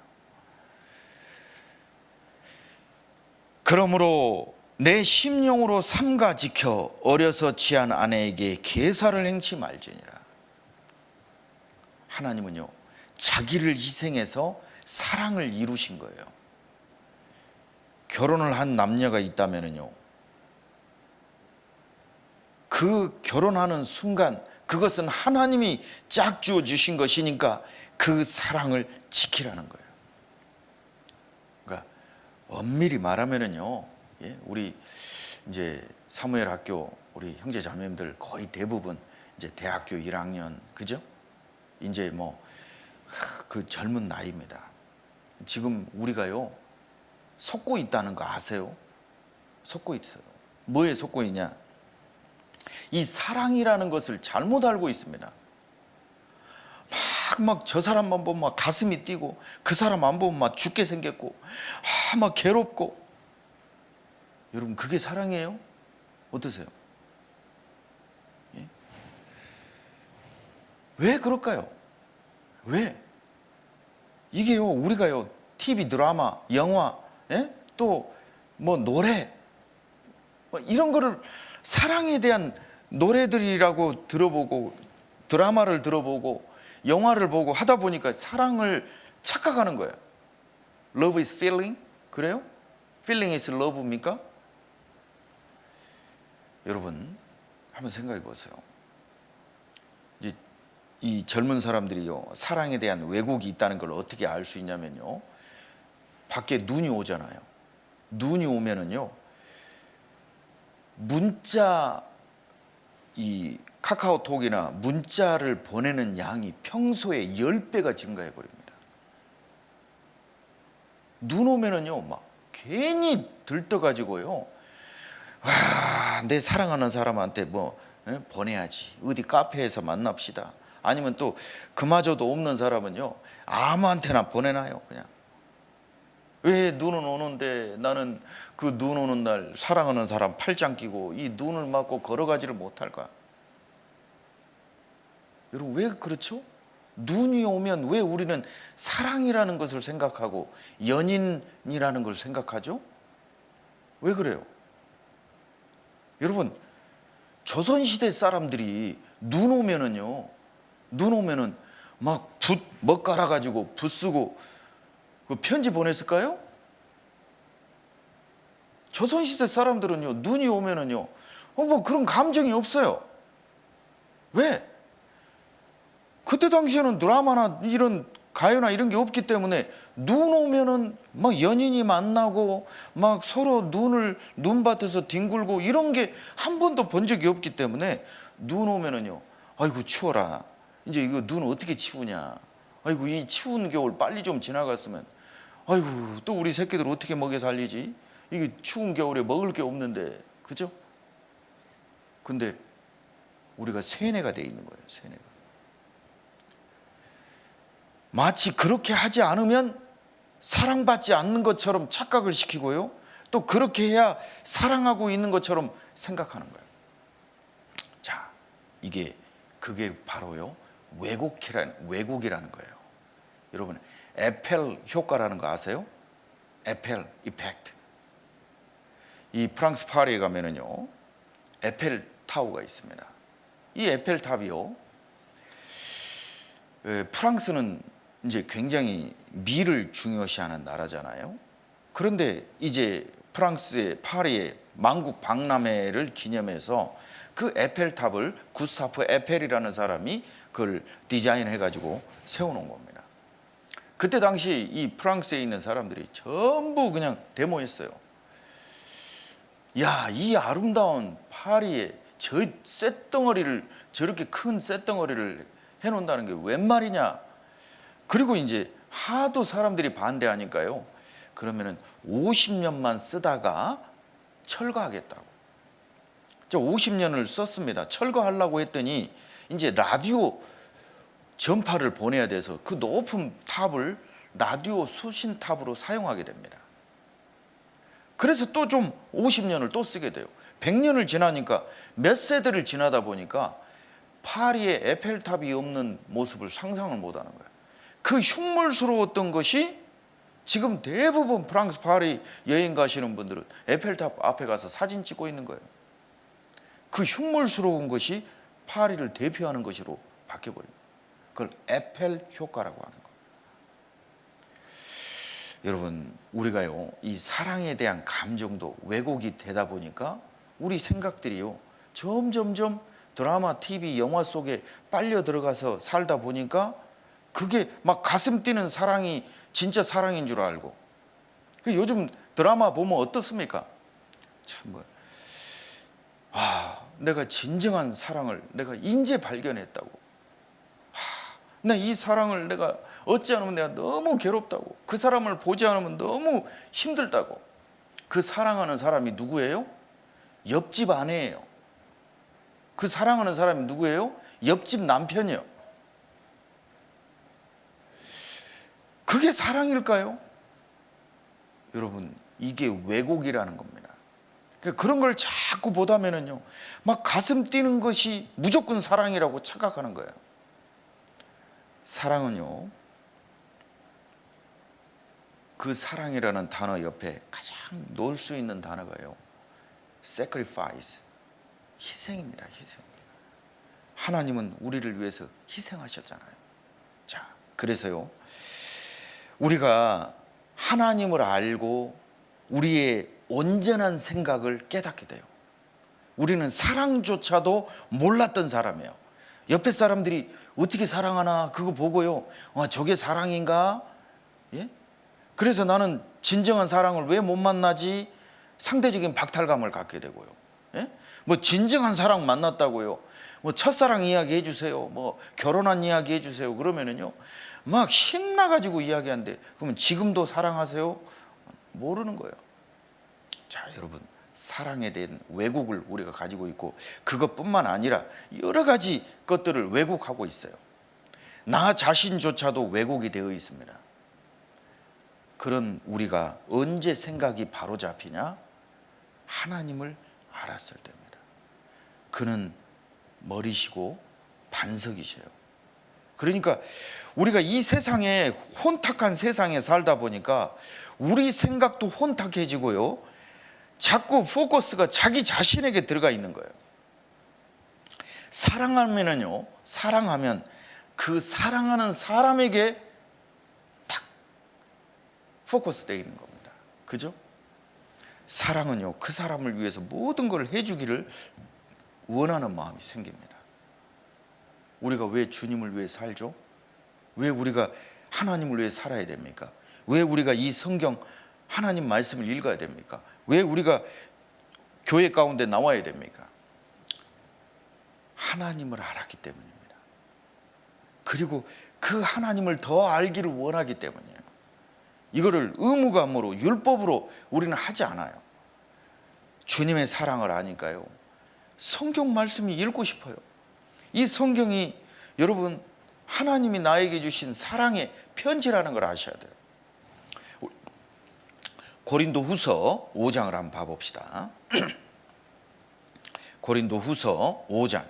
그러므로 내 심령으로 삼가 지켜 어려서 취한 아내에게 계사를 행치 말지니라. 하나님은요 자기를 희생해서 사랑을 이루신 거예요. 결혼을 한 남녀가 있다면요, 그 결혼하는 순간 그것은 하나님이 짝주어 주신 것이니까 그 사랑을 지키라는 거예요. 그러니까 엄밀히 말하면은요, 우리 이제 사무엘 학교 우리 형제 자매님들 거의 대부분 이제 대학교 1학년, 그죠? 이제 뭐 그 젊은 나이입니다. 지금 우리가요 속고 있다는 거 아세요? 속고 있어요. 뭐에 속고 있냐? 이 사랑이라는 것을 잘못 알고 있습니다. 막 저 사람만 보면 막 가슴이 뛰고, 그 사람 안 보면 막 죽게 생겼고, 막 괴롭고. 여러분, 그게 사랑이에요? 어떠세요? 예? 왜 그럴까요? 왜? 이게요, 우리가요 TV 드라마, 영화, 또 뭐 노래, 뭐 이런 거를 사랑에 대한 노래들이라고 들어보고, 드라마를 들어보고, 영화를 보고 하다 보니까 사랑을 착각하는 거예요. Love is feeling? 그래요? Feeling is love입니까? 여러분, 한번 생각해 보세요. 이 젊은 사람들이요, 사랑에 대한 왜곡이 있다는 걸 어떻게 알 수 있냐면요, 밖에 눈이 오잖아요. 눈이 오면은요, 문자, 이 카카오톡이나 문자를 보내는 양이 평소에 10배가 증가해 버립니다. 눈 오면은요, 막 괜히 들떠가지고요, 내 사랑하는 사람한테 뭐 보내야지, 어디 카페에서 만납시다, 아니면 또 그마저도 없는 사람은요 아무한테나 보내놔요. 그냥 왜 눈은 오는데 나는 그 눈 오는 날 사랑하는 사람 팔짱 끼고 이 눈을 맞고 걸어가지를 못할까? 여러분, 왜 그렇죠? 눈이 오면 왜 우리는 사랑이라는 것을 생각하고 연인이라는 걸 생각하죠? 왜 그래요? 여러분, 조선시대 사람들이 눈 오면은요, 눈 오면은 막 붓 먹 갈아가지고 붓 쓰고 그 편지 보냈을까요? 조선시대 사람들은요, 눈이 오면은요, 뭐 그런 감정이 없어요. 왜? 그때 당시에는 드라마나 이런 가요나 이런 게 없기 때문에 눈 오면은 막 연인이 만나고 막 서로 눈밭에서 뒹굴고 이런 게 한 번도 본 적이 없기 때문에 눈 오면은요, 아이고 추워라, 이제 이거 눈 어떻게 치우냐, 아이고 이 추운 겨울 빨리 좀 지나갔으면, 아이고 또 우리 새끼들 어떻게 먹여 살리지, 이게 추운 겨울에 먹을 게 없는데, 그죠? 근데 우리가 세뇌가 돼 있는 거예요. 세뇌가. 마치 그렇게 하지 않으면 사랑받지 않는 것처럼 착각을 시키고요, 또 그렇게 해야 사랑하고 있는 것처럼 생각하는 거예요. 자, 그게 바로요 왜곡이라는 거예요. 여러분, 에펠 효과라는 거 아세요? 에펠 이펙트. 이 프랑스 파리에 가면은요 에펠 타워가 있습니다. 이 에펠 탑이요, 프랑스는 이제 굉장히 미를 중요시하는 나라잖아요. 그런데 이제 프랑스의 파리의 만국 박람회를 기념해서 그 에펠탑을 구스타프 에펠이라는 사람이 그걸 디자인해 가지고 세워놓은 겁니다. 그때 당시 이 프랑스에 있는 사람들이 전부 그냥 데모했어요. 야, 이 아름다운 파리에 저 쇳덩어리를, 저렇게 큰 쇳덩어리를 해놓는다는 게 웬 말이냐. 그리고 이제 하도 사람들이 반대하니까요, 그러면은 50년만 쓰다가 철거하겠다고. 50년을 썼습니다. 철거하려고 했더니 이제 라디오 전파를 보내야 돼서 그 높은 탑을 라디오 수신 탑으로 사용하게 됩니다. 그래서 또 좀 50년을 또 쓰게 돼요. 100년을 지나니까, 몇 세대를 지나다 보니까 파리에 에펠탑이 없는 모습을 상상을 못하는 거예요. 그 흉물스러웠던 것이 지금 대부분 프랑스 파리 여행 가시는 분들은 에펠탑 앞에 가서 사진 찍고 있는 거예요. 그 흉물스러운 것이 파리를 대표하는 것으로 바뀌어버립니다. 그걸 에펠 효과라고 하는 거예요. 여러분, 우리가요, 이 사랑에 대한 감정도 왜곡이 되다 보니까 우리 생각들이요, 점점점 드라마, TV, 영화 속에 빨려 들어가서 살다 보니까 그게 막 가슴 뛰는 사랑이 진짜 사랑인 줄 알고. 요즘 드라마 보면 어떻습니까? 참 내가 진정한 사랑을 내가 인제 발견했다고. 나 이 사랑을 내가 얻지 않으면 내가 너무 괴롭다고. 그 사람을 보지 않으면 너무 힘들다고. 그 사랑하는 사람이 누구예요? 옆집 아내예요. 그 사랑하는 사람이 누구예요? 옆집 남편이요. 그게 사랑일까요? 여러분, 이게 왜곡이라는 겁니다. 그런 걸 자꾸 보다면은요, 막 가슴 뛰는 것이 무조건 사랑이라고 착각하는 거예요. 사랑은요, 그 사랑이라는 단어 옆에 가장 놓을 수 있는 단어가요, sacrifice, 희생입니다. 희생. 하나님은 우리를 위해서 희생하셨잖아요. 자, 그래서요, 우리가 하나님을 알고 우리의 온전한 생각을 깨닫게 돼요. 우리는 사랑조차도 몰랐던 사람이에요. 옆에 사람들이 어떻게 사랑하나 그거 보고요, 저게 사랑인가? 예? 그래서 나는 진정한 사랑을 왜 못 만나지? 상대적인 박탈감을 갖게 되고요. 예? 뭐 진정한 사랑 만났다고요, 뭐 첫사랑 이야기 해주세요, 뭐 결혼한 이야기 해주세요 그러면은요, 막 신나가지고 이야기하는데, 그러면 지금도 사랑하세요? 모르는 거예요. 자, 여러분, 사랑에 대한 왜곡을 우리가 가지고 있고, 그것뿐만 아니라 여러 가지 것들을 왜곡하고 있어요. 나 자신조차도 왜곡이 되어 있습니다. 그런 우리가 언제 생각이 바로 잡히냐? 하나님을 알았을 때입니다. 그는 머리시고 반석이셔요. 그러니까 우리가 이 세상에, 혼탁한 세상에 살다 보니까 우리 생각도 혼탁해지고요, 자꾸 포커스가 자기 자신에게 들어가 있는 거예요. 사랑하면은요, 사랑하면 그 사랑하는 사람에게 딱 포커스 되어 있는 겁니다. 그죠? 사랑은요, 그 사람을 위해서 모든 걸 해주기를 원하는 마음이 생깁니다. 우리가 왜 주님을 위해 살죠? 왜 우리가 하나님을 위해 살아야 됩니까? 왜 우리가 이 성경 하나님 말씀을 읽어야 됩니까? 왜 우리가 교회 가운데 나와야 됩니까? 하나님을 알았기 때문입니다. 그리고 그 하나님을 더 알기를 원하기 때문이에요. 이거를 의무감으로, 율법으로 우리는 하지 않아요. 주님의 사랑을 아니까요, 성경 말씀이 읽고 싶어요. 이 성경이 여러분 하나님이 나에게 주신 사랑의 편지라는 걸 아셔야 돼요. 고린도후서 5장을 한번 봐봅시다. 고린도후서 5장.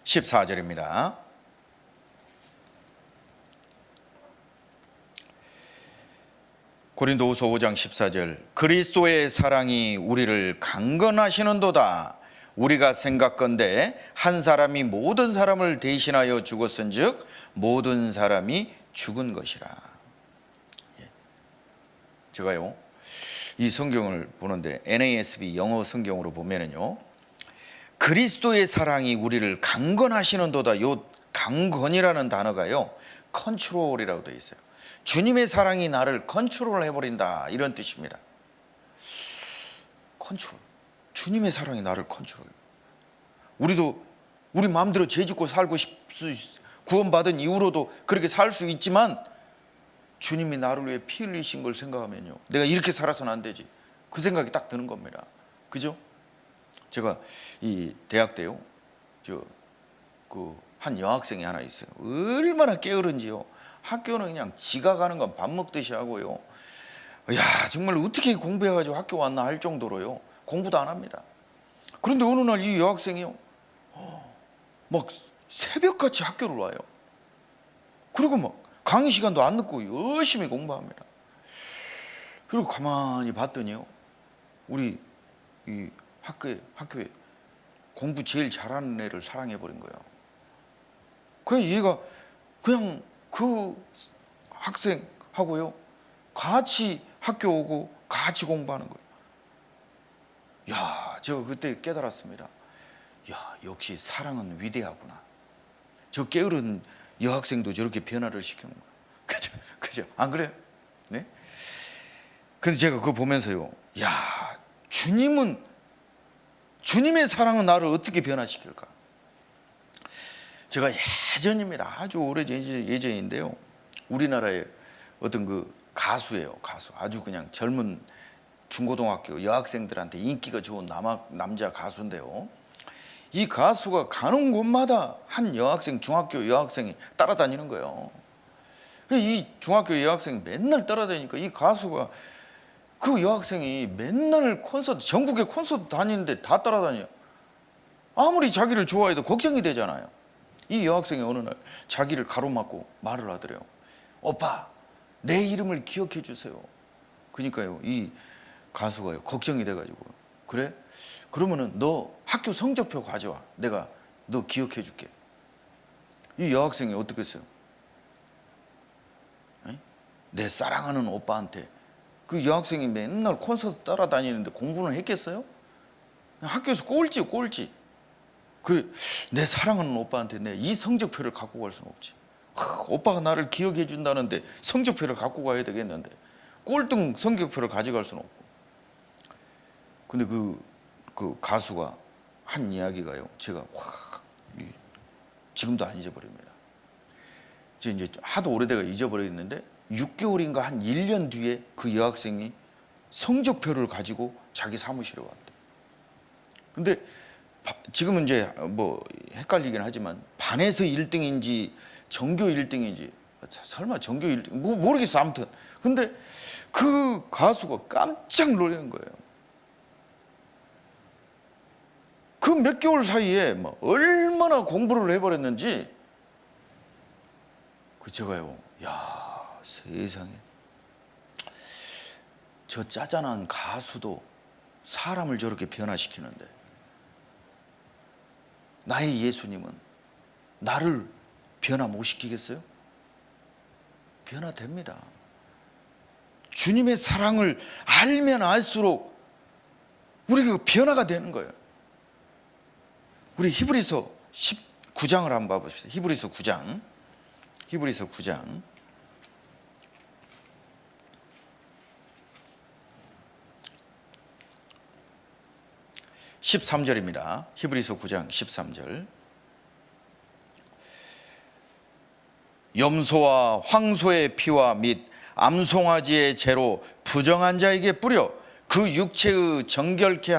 (14절입니다) 고린도후서 5장 14절. 그리스도의 사랑이 우리를 강건하시는도다. 우리가 생각건대 한 사람이 모든 사람을 대신하여 죽었은즉 모든 사람이 죽은 것이라. 제가요, 이 성경을 보는데 NASB 영어 성경으로 보면은요, 그리스도의 사랑이 우리를 강건하시는도다. 요 강건이라는 단어가요, 컨트롤이라고 되어 있어요. 주님의 사랑이 나를 컨트롤 해버린다, 이런 뜻입니다. 컨트롤. 주님의 사랑이 나를 컨트롤. 우리도 우리 마음대로 죄 짓고 살고 구원받은 이후로도 그렇게 살 수 있지만, 주님이 나를 위해 피 흘리신 걸 생각하면요, 내가 이렇게 살아서는 안 되지, 그 생각이 딱 드는 겁니다. 그죠? 제가 이 대학 때요, 한 여학생이 하나 있어요. 얼마나 게으른지요. 학교는 그냥 지가 가는 건 밥 먹듯이 하고요, 야, 정말 어떻게 공부해가지고 학교 왔나 할 정도로요, 공부도 안 합니다. 그런데 어느 날 이 여학생이요, 막 새벽같이 학교를 와요. 그리고 막 강의 시간도 안 늦고 열심히 공부합니다. 그리고 가만히 봤더니요, 우리 이 학교에 공부 제일 잘하는 애를 사랑해 버린 거예요. 그냥 얘가 그냥 그 학생하고요 같이 학교 오고 같이 공부하는 거예요. 야, 제가 그때 깨달았습니다. 야, 역시 사랑은 위대하구나. 저 게으른 여학생도 저렇게 변화를 시키는 거예요. 그죠? 안 그래요? 네? 근데 제가 그거 보면서요, 야, 주님의 사랑은 나를 어떻게 변화시킬까? 제가 예전입니다. 아주 예전인데요. 우리나라의 어떤 그 가수예요. 가수. 아주 그냥 젊은 중고등학교 여학생들한테 인기가 좋은 남자 가수인데요. 이 가수가 가는 곳마다 한 여학생, 중학교 여학생이 따라다니는 거예요. 이 중학교 여학생이 맨날 따라다니니까 이 가수가 그 여학생이 맨날 전국에 콘서트 다니는데 다 따라다녀요. 아무리 자기를 좋아해도 걱정이 되잖아요. 이 여학생이 어느 날 자기를 가로막고 말을 하더래요. 오빠, 내 이름을 기억해 주세요. 그러니까요, 이 가수가요 걱정이 돼가지고, 그래? 그러면은 너 학교 성적표 가져와. 내가 너 기억해 줄게. 이 여학생이 어떻게 했어요? 내 사랑하는 오빠한테, 그 여학생이 맨날 콘서트 따라다니는데 공부는 했겠어요? 학교에서 꼴찌. 그래, 내 사랑하는 오빠한테 내 이 성적표를 갖고 갈 수는 없지. 오빠가 나를 기억해 준다는데 성적표를 갖고 가야 되겠는데 꼴등 성적표를 가져갈 수는 없고. 근데 그 가수가 한 이야기가요, 제가 지금도 안 잊어버립니다. 이제 하도 오래돼가 잊어버렸는데 6개월인가 한 1년 뒤에 그 여학생이 성적표를 가지고 자기 사무실에 왔대. 근데 지금은 이제 뭐 헷갈리긴 하지만 반에서 1등인지 전교 1등인지, 설마 전교 1등 모르겠어. 아무튼 근데 그 가수가 깜짝 놀란 거예요. 그 몇 개월 사이에 뭐 얼마나 공부를 해버렸는지. 그 제가요, 야, 세상에, 저 짜잔한 가수도 사람을 저렇게 변화시키는데 나의 예수님은 나를 변화 못 시키겠어요? 변화됩니다. 주님의 사랑을 알면 알수록 우리가 변화가 되는 거예요. 우리 히브리서 19장을 한번 봐봅시다. 히브리서 9장 13절입니다. 히브리서 9장 13절. 염소와 황소의 피와 및 암송아지의 재로 부정한 자에게 뿌려 그 육체를 정결케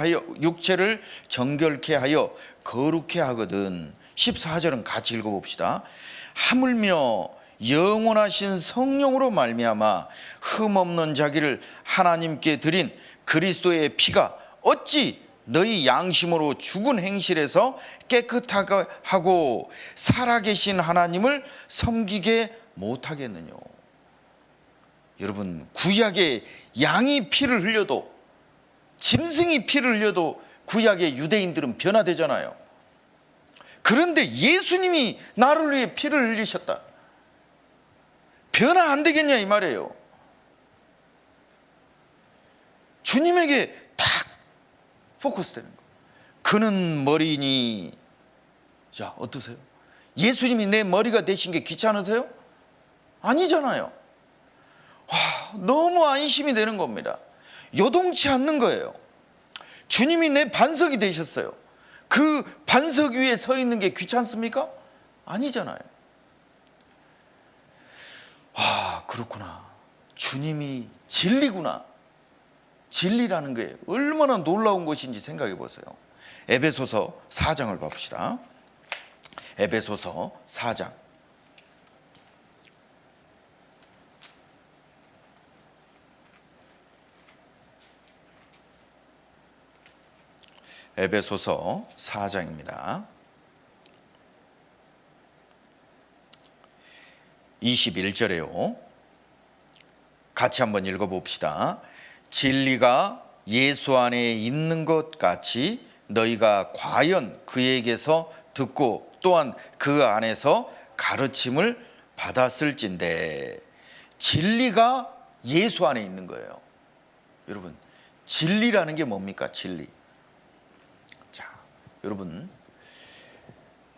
하여 거룩케 하거든. 14절은 같이 읽어봅시다. 하물며 영원하신 성령으로 말미암아 흠없는 자기를 하나님께 드린 그리스도의 피가 어찌 너희 양심으로 죽은 행실에서 깨끗하게 하고 살아계신 하나님을 섬기게 못하겠느냐. 여러분, 구약의 양이 피를 흘려도, 짐승이 피를 흘려도 구약의 유대인들은 변화되잖아요. 그런데 예수님이 나를 위해 피를 흘리셨다. 변화 안 되겠냐 이 말이에요. 주님에게 딱 포커스 되는 거. 그는 머리니. 자, 어떠세요? 예수님이 내 머리가 되신 게 귀찮으세요? 아니잖아요. 너무 안심이 되는 겁니다. 요동치 않는 거예요. 주님이 내 반석이 되셨어요. 그 반석 위에 서 있는 게 귀찮습니까? 아니잖아요. 그렇구나. 주님이 진리구나. 진리라는 게 얼마나 놀라운 것인지 생각해 보세요. 에베소서 4장을 봅시다. 에베소서 4장. 에베소서 4장입니다. 21절에요. 같이 한번 읽어봅시다. 진리가 예수 안에 있는 것 같이 너희가 과연 그에게서 듣고 또한 그 안에서 가르침을 받았을진데. 진리가 예수 안에 있는 거예요. 여러분, 진리라는 게 뭡니까? 진리. 자, 여러분,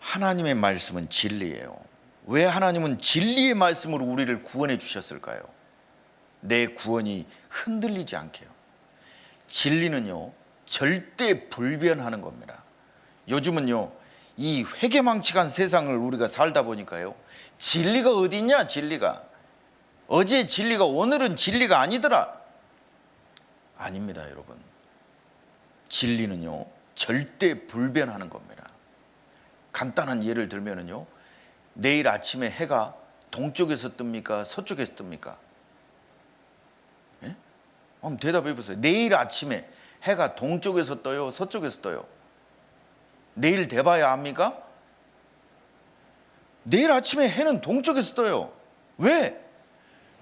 하나님의 말씀은 진리예요. 왜 하나님은 진리의 말씀으로 우리를 구원해 주셨을까요? 내 구원이 흔들리지 않게요. 진리는요, 절대 불변하는 겁니다. 요즘은요, 이 회개망측한 세상을 우리가 살다 보니까요, 진리가 어디 있냐? 진리가 어제 진리가 오늘은 진리가 아니더라. 아닙니다, 여러분. 진리는요, 절대 불변하는 겁니다. 간단한 예를 들면은요, 내일 아침에 해가 동쪽에서 뜹니까? 서쪽에서 뜹니까? 예? 한번 대답해 보세요. 내일 아침에 해가 동쪽에서 떠요? 서쪽에서 떠요? 내일 돼봐야 압니까? 내일 아침에 해는 동쪽에서 떠요. 왜?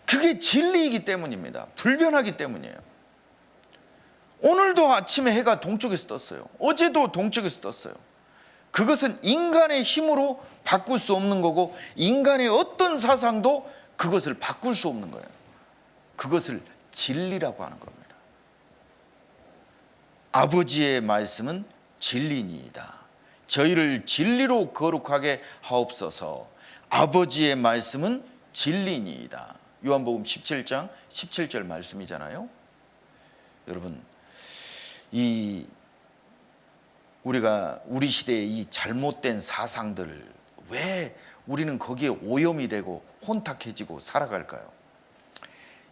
그게 진리이기 때문입니다. 불변하기 때문이에요. 오늘도 아침에 해가 동쪽에서 떴어요. 어제도 동쪽에서 떴어요. 그것은 인간의 힘으로 바꿀 수 없는 거고, 인간의 어떤 사상도 그것을 바꿀 수 없는 거예요. 그것을 진리라고 하는 겁니다. 아버지의 말씀은 진리니이다. 저희를 진리로 거룩하게 하옵소서. 아버지의 말씀은 진리니이다. 요한복음 17장 17절 말씀이잖아요. 여러분, 우리가 우리 시대의 이 잘못된 사상들을 왜 우리는 거기에 오염이 되고 혼탁해지고 살아갈까요?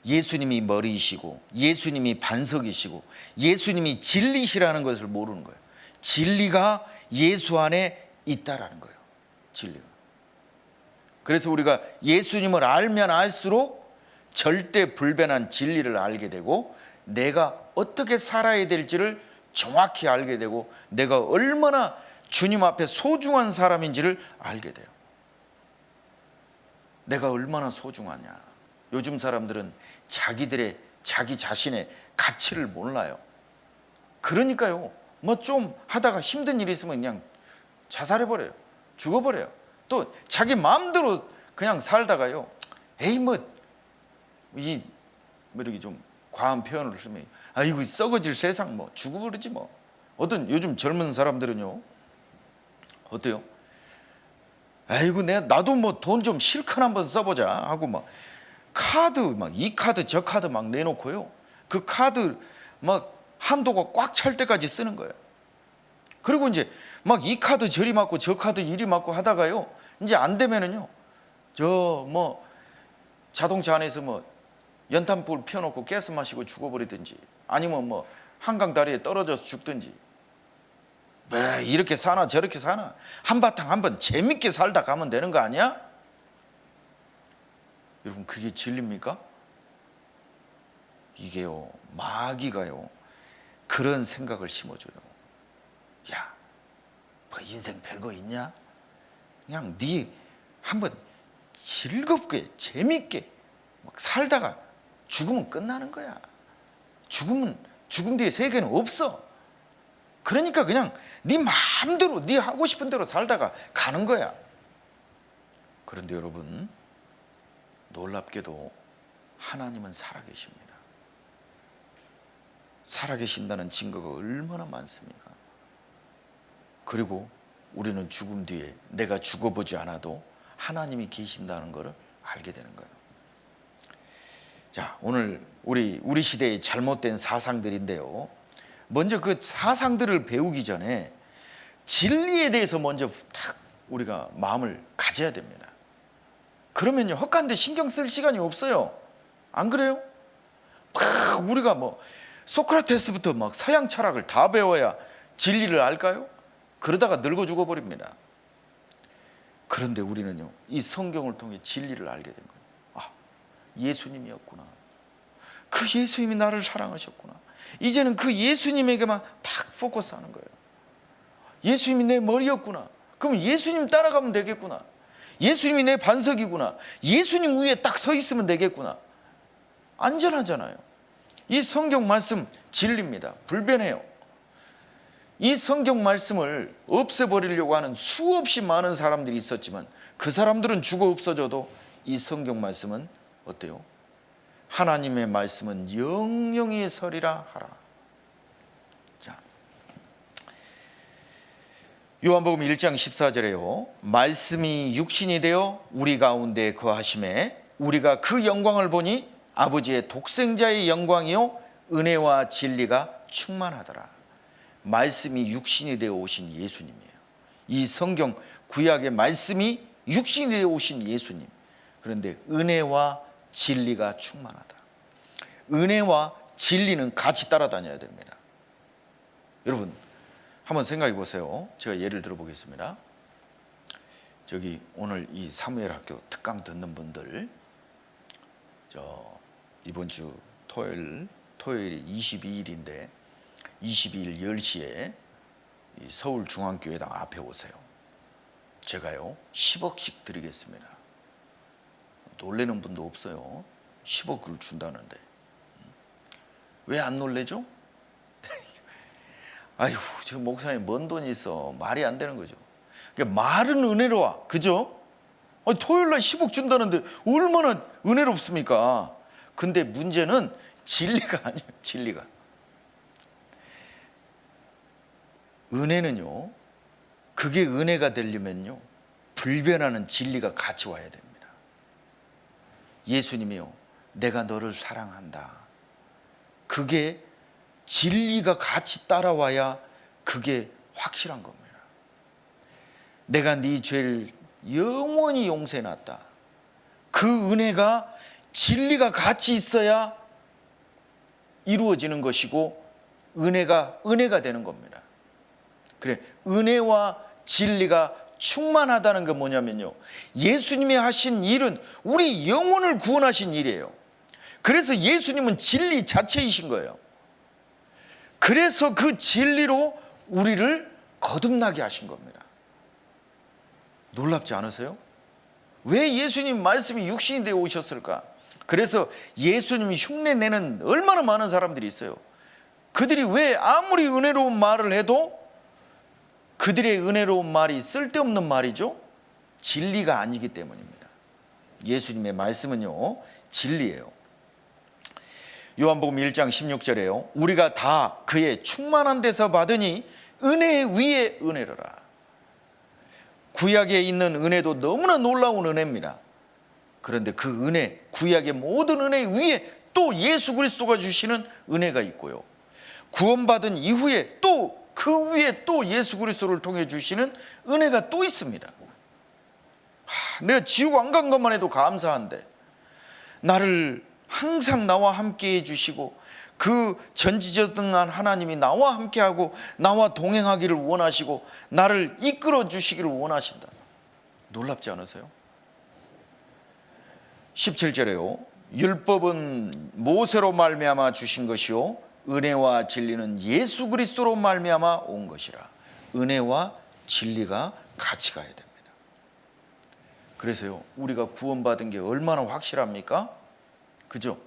예수님이 머리이시고 예수님이 반석이시고 예수님이 진리시라는 것을 모르는 거예요. 진리가 예수 안에 있다라는 거예요. 진리가. 그래서 우리가 예수님을 알면 알수록 절대 불변한 진리를 알게 되고, 내가 어떻게 살아야 될지를 정확히 알게 되고, 내가 얼마나 주님 앞에 소중한 사람인지를 알게 돼요. 내가 얼마나 소중하냐. 요즘 사람들은 자기 자신의 가치를 몰라요. 그러니까요, 뭐 좀 하다가 힘든 일이 있으면 그냥 자살해버려요. 죽어버려요. 또 자기 마음대로 그냥 살다가요, 에이 이렇게 좀 과한 표현을 쓰면, 아이고 썩어질 세상, 뭐 죽어버리지 뭐. 어떤 요즘 젊은 사람들은요, 어때요? 아이고 나도 뭐 돈 좀 실컷 한번 써보자 하고 막 카드 막 이 카드 저 카드 막 내놓고요, 그 카드 막 한도가 꽉 찰 때까지 쓰는 거예요. 그리고 이제 막 이 카드 저리 맞고 저 카드 이리 맞고 하다가요, 이제 안 되면은요, 저 뭐 자동차 안에서 뭐 연탄불 피워놓고 가스 마시고 죽어버리든지, 아니면 뭐 한강 다리에 떨어져서 죽든지, 왜 이렇게 사나 저렇게 사나, 한바탕 한번 재밌게 살다 가면 되는 거 아니야? 여러분, 그게 진리입니까? 이게요, 마귀가요 그런 생각을 심어줘요. 야, 뭐 인생 별거 있냐? 그냥 네 한번 즐겁게 재밌게 막 살다가 죽으면 끝나는 거야. 죽음 뒤에 세계는 없어. 그러니까 그냥 네 마음대로 네 하고 싶은 대로 살다가 가는 거야. 그런데 여러분, 놀랍게도 하나님은 살아계십니다. 살아계신다는 증거가 얼마나 많습니까? 그리고 우리는 죽음 뒤에 내가 죽어보지 않아도 하나님이 계신다는 것을 알게 되는 거예요. 자, 오늘 우리 시대의 잘못된 사상들인데요, 먼저 그 사상들을 배우기 전에 진리에 대해서 먼저 딱 우리가 마음을 가져야 됩니다. 그러면요, 헛간데 신경 쓸 시간이 없어요. 안 그래요? 막 우리가 뭐 소크라테스부터 막 서양 철학을 다 배워야 진리를 알까요? 그러다가 늙어 죽어버립니다. 그런데 우리는요, 이 성경을 통해 진리를 알게 된 거예요. 아, 예수님이었구나. 그 예수님이 나를 사랑하셨구나. 이제는 그 예수님에게만 딱 포커스하는 거예요. 예수님이 내 머리였구나. 그럼 예수님 따라가면 되겠구나. 예수님이 내 반석이구나. 예수님 위에 딱 서 있으면 되겠구나. 안전하잖아요. 이 성경 말씀 진리입니다. 불변해요. 이 성경 말씀을 없애버리려고 하는 수없이 많은 사람들이 있었지만 그 사람들은 죽어 없어져도 이 성경 말씀은 어때요? 하나님의 말씀은 영영이 서리라 하라. 자, 요한복음 1장 14절에요. 말씀이 육신이 되어 우리 가운데 거하심에 우리가 그 영광을 보니 아버지의 독생자의 영광이요 은혜와 진리가 충만하더라. 말씀이 육신이 되어 오신 예수님이에요. 이 성경 구약의 말씀이 육신이 되어 오신 예수님. 그런데 은혜와 진리가 충만하다. 은혜와 진리는 같이 따라다녀야 됩니다. 여러분 한번 생각해 보세요. 제가 예를 들어 보겠습니다. 저기 오늘 이 사무엘 학교 특강 듣는 분들, 이번 주 토요일이 22일인데 22일 10시에 서울중앙교회당 앞에 오세요. 제가요 10억씩 드리겠습니다. 놀래는 분도 없어요. 10억을 준다는데 왜 안 놀래죠? 아휴, 지금 목사님 뭔 돈이 있어. 말이 안 되는 거죠. 그러니까 말은 은혜로워, 그죠? 토요일날 10억 준다는데 얼마나 은혜롭습니까? 근데 문제는 진리가 아니에요. 진리가. 은혜는요, 그게 은혜가 되려면요 불변하는 진리가 같이 와야 됩니다. 예수님이요, 내가 너를 사랑한다. 그게 진리가 같이 따라와야 그게 확실한 겁니다. 내가 네 죄를 영원히 용서해놨다. 그 은혜가 진리가 같이 있어야 이루어지는 것이고 은혜가 되는 겁니다. 그래, 은혜와 진리가 충만하다는 게 뭐냐면요, 예수님이 하신 일은 우리 영혼을 구원하신 일이에요. 그래서 예수님은 진리 자체이신 거예요. 그래서 그 진리로 우리를 거듭나게 하신 겁니다. 놀랍지 않으세요? 왜 예수님 말씀이 육신이 되어 오셨을까? 그래서 예수님이 흉내내는 얼마나 많은 사람들이 있어요. 그들이 왜 아무리 은혜로운 말을 해도 그들의 은혜로운 말이 쓸데없는 말이죠? 진리가 아니기 때문입니다. 예수님의 말씀은요, 진리예요. 요한복음 1장 16절에요. 우리가 다 그의 충만한 데서 받으니 은혜 위에 은혜로라. 구약에 있는 은혜도 너무나 놀라운 은혜입니다. 그런데 그 은혜, 구약의 모든 은혜 위에 또 예수 그리스도가 주시는 은혜가 있고요. 구원받은 이후에 또 그 위에 또 예수 그리스도를 통해 주시는 은혜가 또 있습니다. 내가 지옥 안 간 것만 해도 감사한데 나를 항상 나와 함께 해주시고 그 전지전능한 하나님이 나와 함께하고 나와 동행하기를 원하시고 나를 이끌어 주시기를 원하신다. 놀랍지 않으세요? 17절에요. 율법은 모세로 말미암아 주신 것이요 은혜와 진리는 예수 그리스도로 말미암아 온 것이라. 은혜와 진리가 같이 가야 됩니다. 그래서요, 우리가 구원받은 게 얼마나 확실합니까? 그죠?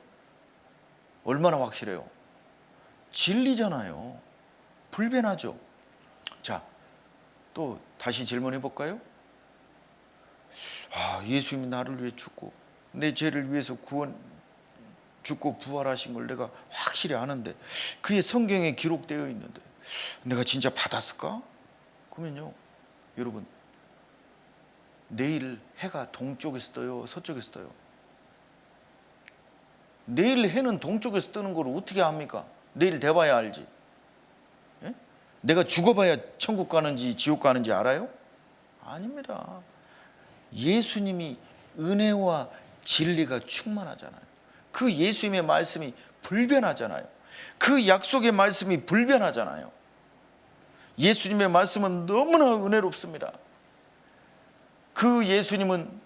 얼마나 확실해요? 진리잖아요. 불변하죠. 자, 또 다시 질문해 볼까요? 예수님이 나를 위해 죽고 내 죄를 위해서 죽고 부활하신 걸 내가 확실히 아는데 그게 성경에 기록되어 있는데 내가 진짜 받았을까? 그러면요, 여러분, 내일 해가 동쪽에서 떠요, 서쪽에서 떠요? 내일 해는 동쪽에서 뜨는 걸 어떻게 합니까? 내일 돼봐야 알지. 예? 내가 죽어봐야 천국 가는지 지옥 가는지 알아요? 아닙니다. 예수님이 은혜와 진리가 충만하잖아요. 그 예수님의 말씀이 불변하잖아요. 그 약속의 말씀이 불변하잖아요. 예수님의 말씀은 너무나 은혜롭습니다. 그 예수님은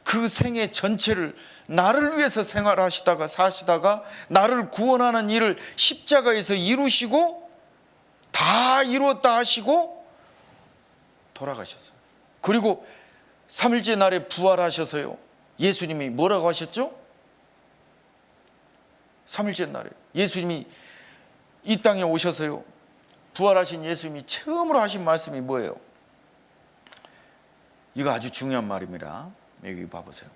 그 생애 전체를 나를 위해서 생활하시다가 사시다가 나를 구원하는 일을 십자가에서 이루시고 다 이루었다 하시고 돌아가셨어요. 그리고 3일째 날에 부활하셔서요, 예수님이 뭐라고 하셨죠? 3일째 날에 예수님이 이 땅에 오셔서요, 부활하신 예수님이 처음으로 하신 말씀이 뭐예요? 이거 아주 중요한 말입니다. 여기 봐보세요.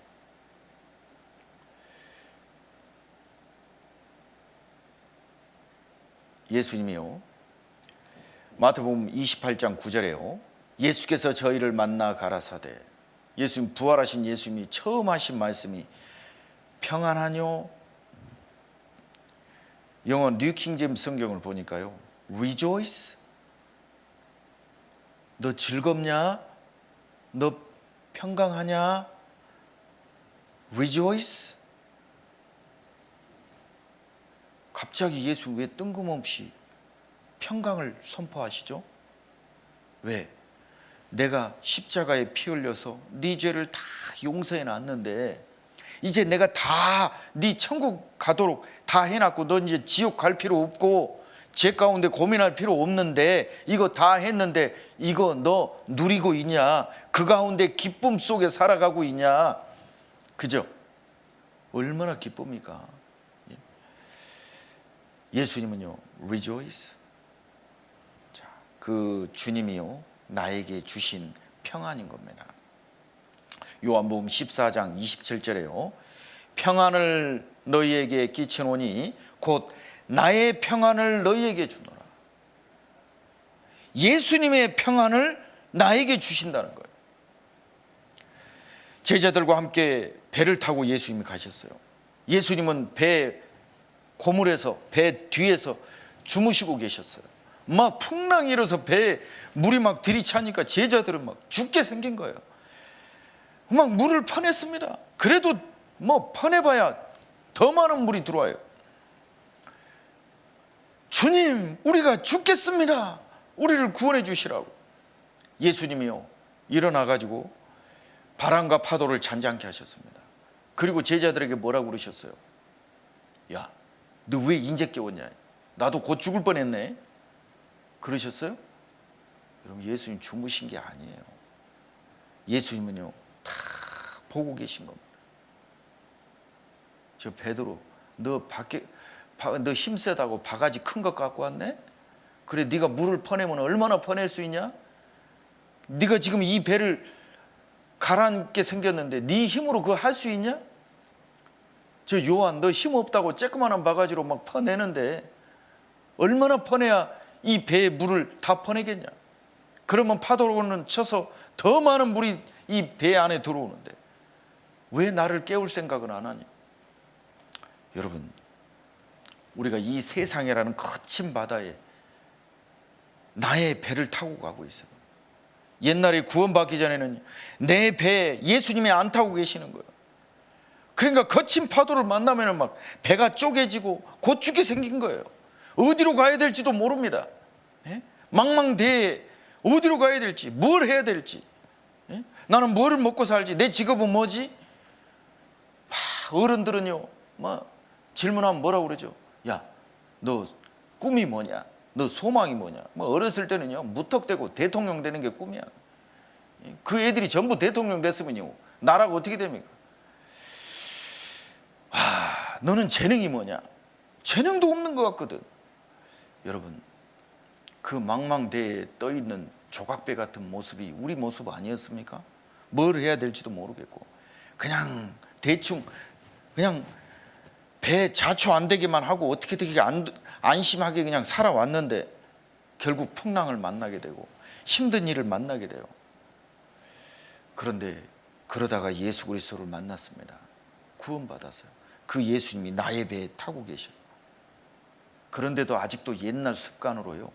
예수님이요, 마태복음 28장 9절에요, 예수께서 저희를 만나 가라사대, 예수님, 부활하신 예수님이 처음 하신 말씀이 평안하뇨? 영어 뉴킹제임스 성경을 보니까요, rejoice? 너 즐겁냐? 너 평강하냐? rejoice? 갑자기 예수 왜 뜬금없이 평강을 선포하시죠? 왜? 내가 십자가에 피 흘려서 네 죄를 다 용서해 놨는데 이제 내가 다 네 천국 가도록 다 해놨고 너 이제 지옥 갈 필요 없고 죄 가운데 고민할 필요 없는데 이거 다 했는데 이거 너 누리고 있냐? 그 가운데 기쁨 속에 살아가고 있냐? 그죠? 얼마나 기쁩니까? 예수님은요, rejoice. 자, 그 주님이요, 나에게 주신 평안인 겁니다. 요한복음 14장 27절에요, 평안을 너희에게 끼치노니 곧 나의 평안을 너희에게 주노라. 예수님의 평안을 나에게 주신다는 거예요. 제자들과 함께 배를 타고 예수님이 가셨어요. 예수님은 배 고물에서, 배 뒤에서 주무시고 계셨어요. 막 풍랑이 일어서 배에 물이 막 들이차니까 제자들은 막 죽게 생긴 거예요. 막 물을 퍼냈습니다. 그래도 뭐 퍼내봐야 더 많은 물이 들어와요. 주님, 우리가 죽겠습니다. 우리를 구원해 주시라고. 예수님이요, 일어나가지고 바람과 파도를 잔잔케 하셨습니다. 그리고 제자들에게 뭐라고 그러셨어요? 야, 너 왜 인제 깨웠냐? 나도 곧 죽을 뻔했네. 그러셨어요? 여러분, 예수님 주무신 게 아니에요. 예수님은요, 다 보고 계신 겁니다. 저 베드로, 너 힘세다고 바가지 큰 것 갖고 왔네? 그래, 네가 물을 퍼내면 얼마나 퍼낼 수 있냐? 네가 지금 이 배를 가라앉게 생겼는데 네 힘으로 그거 할 수 있냐? 저 요한, 너 힘 없다고 쬐끄만한 바가지로 막 퍼내는데 얼마나 퍼내야 이 배의 물을 다 퍼내겠냐? 그러면 파도로는 쳐서 더 많은 물이 이 배 안에 들어오는데 왜 나를 깨울 생각은 안 하냐? 여러분, 우리가 이 세상이라는 거친 바다에 나의 배를 타고 가고 있어요. 옛날에 구원받기 전에는 내 배에 예수님이 안 타고 계시는 거예요. 그러니까 거친 파도를 만나면 막 배가 쪼개지고 곧 죽게 생긴 거예요. 어디로 가야 될지도 모릅니다. 망망대해 어디로 가야 될지, 뭘 해야 될지, 나는 뭐를 먹고 살지, 내 직업은 뭐지? 어른들은요, 질문하면 뭐라고 그러죠? 야, 너 꿈이 뭐냐? 너 소망이 뭐냐? 어렸을 때는요, 무턱대고 대통령 되는 게 꿈이야. 그 애들이 전부 대통령 됐으면요, 나라가 어떻게 됩니까? 너는 재능이 뭐냐? 재능도 없는 것 같거든. 여러분, 그 망망대해에 떠있는 조각배 같은 모습이 우리 모습 아니었습니까? 뭘 해야 될지도 모르겠고 그냥 대충 그냥 배 자초 안 되게만 하고 어떻게 되게 안심하게 그냥 살아왔는데 결국 풍랑을 만나게 되고 힘든 일을 만나게 돼요. 그런데 그러다가 예수 그리스도를 만났습니다. 구원받았어요. 그 예수님이 나의 배에 타고 계셔요. 그런데도 아직도 옛날 습관으로요,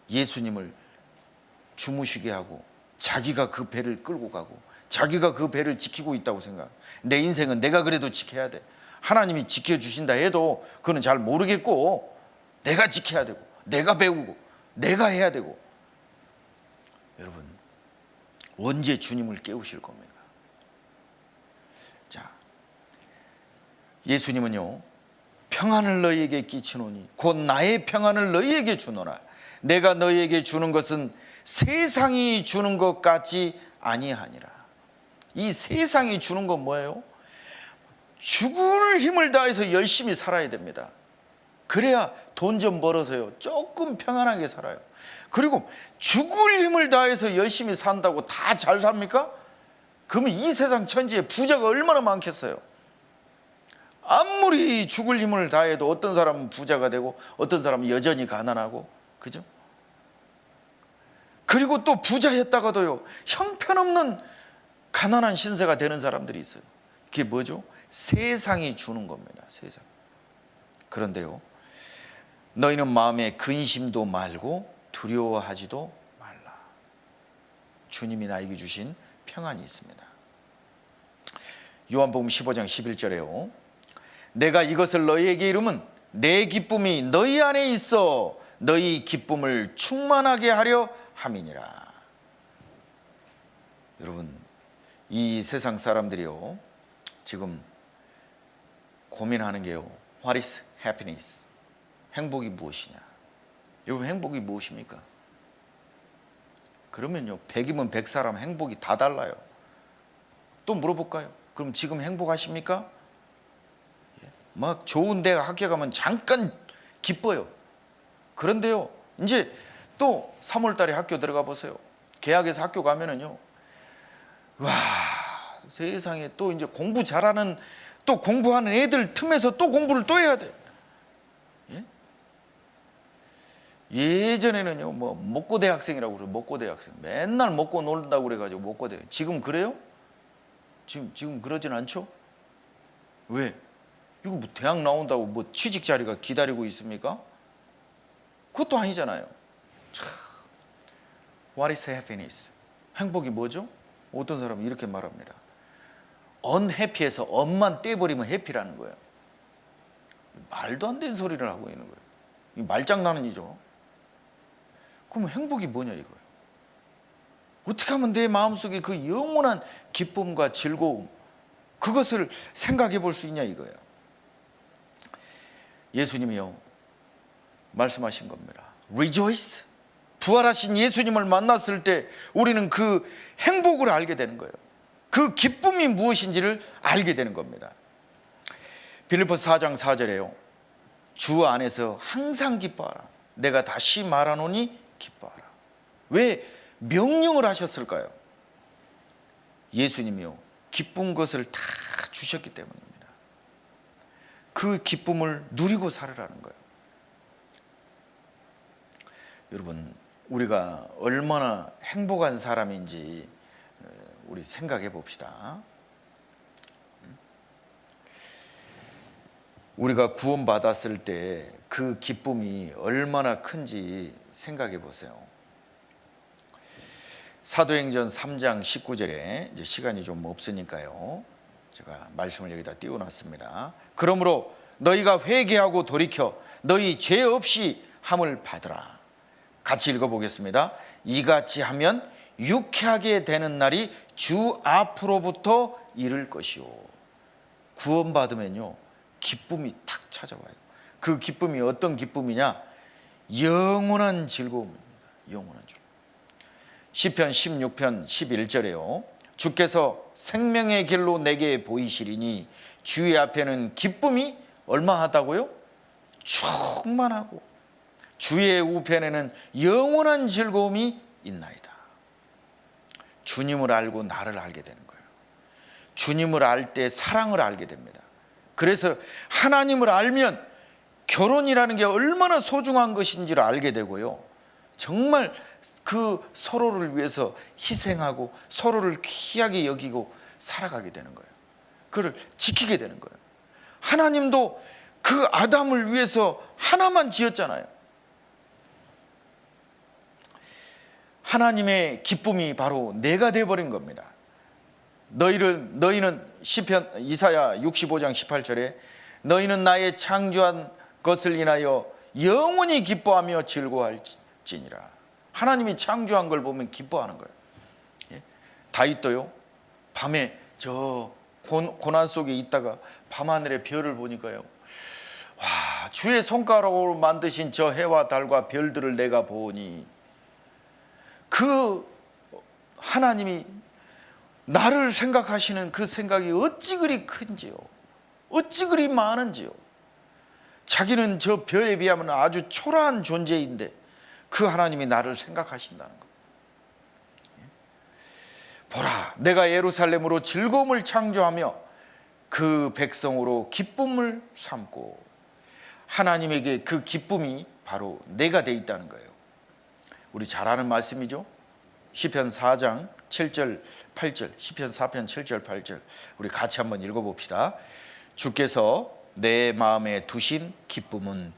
예수님을 주무시게 하고 자기가 그 배를 끌고 가고 자기가 그 배를 지키고 있다고 생각. 내 인생은 내가 그래도 지켜야 돼. 하나님이 지켜주신다 해도 그건 잘 모르겠고 내가 지켜야 되고 내가 배우고 내가 해야 되고. 여러분, 언제 주님을 깨우실 겁니까? 자, 예수님은요, 평안을 너희에게 끼치노니 곧 나의 평안을 너희에게 주노라. 내가 너희에게 주는 것은 세상이 주는 것 같지 아니하니라. 이 세상이 주는 건 뭐예요? 죽을 힘을 다해서 열심히 살아야 됩니다. 그래야 돈 좀 벌어서요 조금 평안하게 살아요. 그리고 죽을 힘을 다해서 열심히 산다고 다 잘 삽니까? 그러면 이 세상 천지에 부자가 얼마나 많겠어요? 아무리 죽을 힘을 다해도 어떤 사람은 부자가 되고 어떤 사람은 여전히 가난하고, 그죠? 그리고 또 부자였다가도요 형편없는 가난한 신세가 되는 사람들이 있어요. 그게 뭐죠? 세상이 주는 겁니다. 세상. 그런데요, 너희는 마음에 근심도 말고 두려워하지도 말라. 주님이 나에게 주신 평안이 있습니다. 요한복음 15장 11절에요, 내가 이것을 너희에게 이름은 내 기쁨이 너희 안에 있어 너희 기쁨을 충만하게 하려 함이니라. 여러분, 이 세상 사람들이요 지금 고민하는 게요, What is happiness? 행복이 무엇이냐? 여러분, 행복이 무엇입니까? 그러면요 100이면 100사람 행복이 다 달라요. 또 물어볼까요? 그럼 지금 행복하십니까? 막 좋은 데 학교 가면 잠깐 기뻐요. 그런데요 이제 또 3월 달에 학교 들어가 보세요. 개학해서 학교 가면은요, 와 세상에 또 이제 공부 잘하는, 또 공부하는 애들 틈에서 또 공부를 또 해야 돼. 예전에는요 뭐 먹고 대학생이라고 그래요. 먹고 대학생, 맨날 먹고 놀다고 그래가지고 먹고 대. 지금 그래요? 지금 그러진 않죠? 왜? 이거 뭐 대학 나온다고 뭐 취직 자리가 기다리고 있습니까? 그것도 아니잖아요. 참, What is happiness? 행복이 뭐죠? 어떤 사람은 이렇게 말합니다. unhappy에서 언만 떼버리면 해피라는 거예요. 말도 안 되는 소리를 하고 있는 거예요. 이 말장난이죠. 그럼 행복이 뭐냐 이거예요. 어떻게 하면 내 마음속에 그 영원한 기쁨과 즐거움, 그것을 생각해 볼 수 있냐 이거예요. 예수님이요 말씀하신 겁니다. Rejoice. 부활하신 예수님을 만났을 때 우리는 그 행복을 알게 되는 거예요. 그 기쁨이 무엇인지를 알게 되는 겁니다. 빌립보서 4장 4절에요, 주 안에서 항상 기뻐하라. 내가 다시 말하노니 기뻐하라. 왜 명령을 하셨을까요? 예수님이요 기쁜 것을 다 주셨기 때문입니다. 그 기쁨을 누리고 살으라는 거예요. 여러분, 우리가 얼마나 행복한 사람인지 우리 생각해 봅시다. 우리가 구원받았을 때 그 기쁨이 얼마나 큰지 생각해 보세요. 사도행전 3장 19절에 이제 시간이 좀 없으니까요 제가 말씀을 여기다 띄워놨습니다. 그러므로 너희가 회개하고 돌이켜 너희 죄 없이 함을 받으라. 같이 읽어보겠습니다. 이같이 하면 유쾌하게 되는 날이 주 앞으로부터 이를 것이요. 구원받으면요 기쁨이 탁 찾아와요. 그 기쁨이 어떤 기쁨이냐? 영원한 즐거움입니다. 영원한 즐거움. 시편 16편 11절에요 주께서 생명의 길로 내게 보이시리니 주의 앞에는 기쁨이 얼마하다고요? 충만하고 주의 우편에는 영원한 즐거움이 있나이다. 주님을 알고 나를 알게 되는 거예요. 주님을 알 때 사랑을 알게 됩니다. 그래서 하나님을 알면 결혼이라는 게 얼마나 소중한 것인지를 알게 되고요 정말 그 서로를 위해서 희생하고 서로를 귀하게 여기고 살아가게 되는 거예요. 그걸 지키게 되는 거예요. 하나님도 그 아담을 위해서 하나만 지었잖아요. 하나님의 기쁨이 바로 내가 되어버린 겁니다. 너희는 시편 이사야 65장 18절에 너희는 나의 창조한 것을 인하여 영원히 기뻐하며 즐거워할지니라. 하나님이 창조한 걸 보면 기뻐하는 거예요. 다윗도요 밤에 저 고난 속에 있다가 밤하늘의 별을 보니까요, 와 주의 손가락으로 만드신 저 해와 달과 별들을 내가 보니 그 하나님이 나를 생각하시는 그 생각이 어찌 그리 큰지요. 어찌 그리 많은지요. 자기는 저 별에 비하면 아주 초라한 존재인데 그 하나님이 나를 생각하신다는 것. 보라, 내가 예루살렘으로 즐거움을 창조하며 그 백성으로 기쁨을 삼고, 하나님에게 그 기쁨이 바로 내가 돼 있다는 거예요. 우리 잘 아는 말씀이죠. 시편 4장 7절 8절, 시편 4편 7절 8절 우리 같이 한번 읽어봅시다. 주께서 내 마음에 두신 기쁨은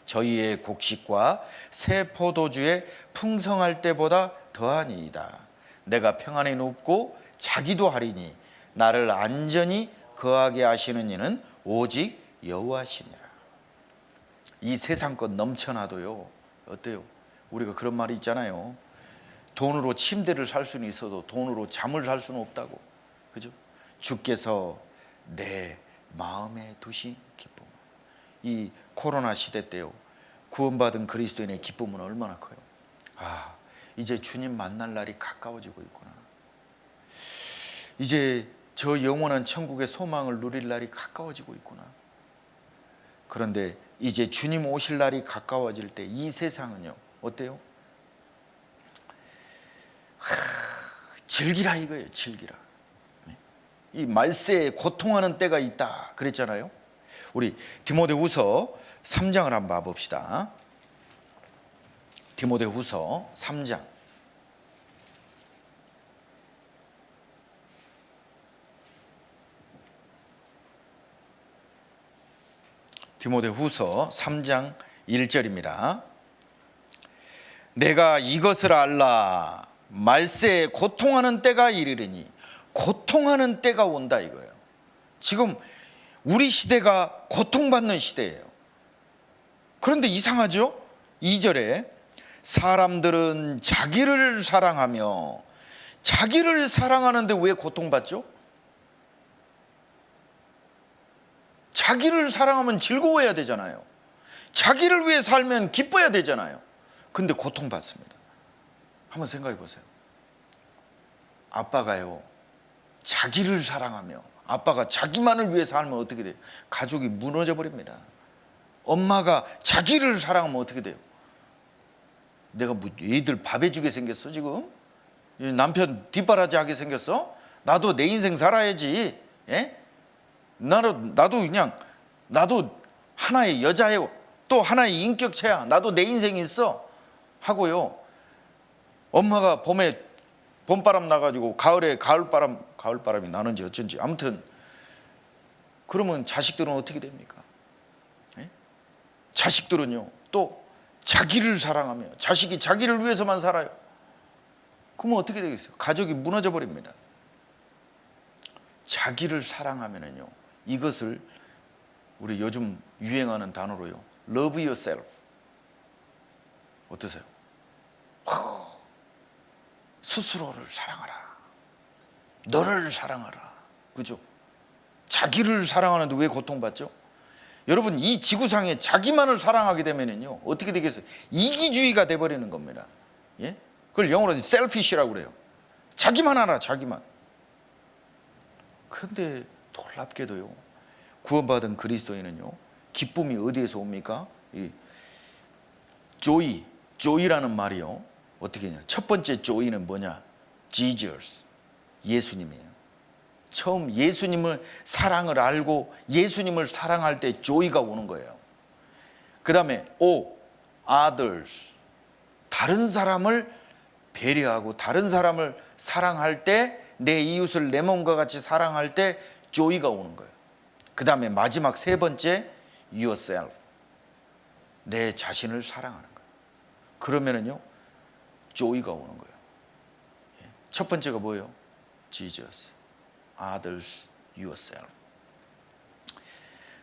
저희의 곡식과 새 포도주의 풍성할 때보다 더하니이다. 내가 평안에 눕고 자기도 하리니 나를 안전히 거하게 하시는 이는 오직 여호와시니라. 이 세상 것 넘쳐나도요, 어때요? 우리가 그런 말이 있잖아요. 돈으로 침대를 살 수는 있어도 돈으로 잠을 살 수는 없다고. 그죠? 주께서 내 마음에 두신 기쁨. 이 코로나 시대 때요, 구원받은 그리스도인의 기쁨은 얼마나 커요. 아, 이제 주님 만날 날이 가까워지고 있구나. 이제 저 영원한 천국의 소망을 누릴 날이 가까워지고 있구나. 그런데 이제 주님 오실 날이 가까워질 때 이 세상은요, 어때요? 즐기라 이거예요. 즐기라. 이 말세에 고통하는 때가 있다 그랬잖아요. 우리 디모데후서 3장을 한번 봐봅시다. 디모데후서 3장. 디모데후서 3장 1절입니다. 내가 이것을 알라. 말세에 고통하는 때가 이르리니. 고통하는 때가 온다 이거예요. 지금 우리 시대가 고통받는 시대예요. 그런데 이상하죠? 2절에 사람들은 자기를 사랑하며, 자기를 사랑하는데 왜 고통받죠? 자기를 사랑하면 즐거워야 되잖아요. 자기를 위해 살면 기뻐야 되잖아요. 근데 고통받습니다. 한번 생각해 보세요. 아빠가요, 자기를 사랑하며 아빠가 자기만을 위해 살면 어떻게 돼요? 가족이 무너져 버립니다. 엄마가 자기를 사랑하면 어떻게 돼요? 내가 뭐 애들 밥 해주게 생겼어 지금? 남편 뒷바라지하게 생겼어? 나도 내 인생 살아야지. 예? 나도 그냥 나도 하나의 여자예요. 또 하나의 인격체야. 나도 내 인생이 있어 하고요. 엄마가 봄에 봄바람 나가지고 가을에 가을바람이 나는지 어쩐지 아무튼 그러면 자식들은 어떻게 됩니까? 예? 자식들은요 또 자기를 사랑하며 자식이 자기를 위해서만 살아요. 그러면 어떻게 되겠어요? 가족이 무너져 버립니다. 자기를 사랑하면은요, 이것을 우리 요즘 유행하는 단어로요, love yourself. 어떠세요? 스스로를 사랑하라. 너를 사랑하라. 그죠? 자기를 사랑하는데 왜 고통받죠? 여러분, 이 지구상에 자기만을 사랑하게 되면은요, 어떻게 되겠어요? 이기주의가 돼버리는 겁니다. 예? 그걸 영어로 selfish라고 그래요. 자기만 알아, 자기만. 그런데 놀랍게도요, 구원받은 그리스도인은요, 기쁨이 어디에서 옵니까? 이 조이라는 말이요, 어떻게 했냐? 첫 번째 조이는 뭐냐? Jesus, 예수님이에요. 처음 예수님을 사랑을 알고 예수님을 사랑할 때 조이가 오는 거예요. 그 다음에 others, 다른 사람을 배려하고 다른 사람을 사랑할 때, 내 이웃을 내 몸과 같이 사랑할 때 조이가 오는 거예요. 그 다음에 마지막 세 번째 yourself, 내 자신을 사랑하는 거예요. 그러면은요 조이가 오는 거예요. 첫 번째가 뭐예요? Jesus, others, yourself.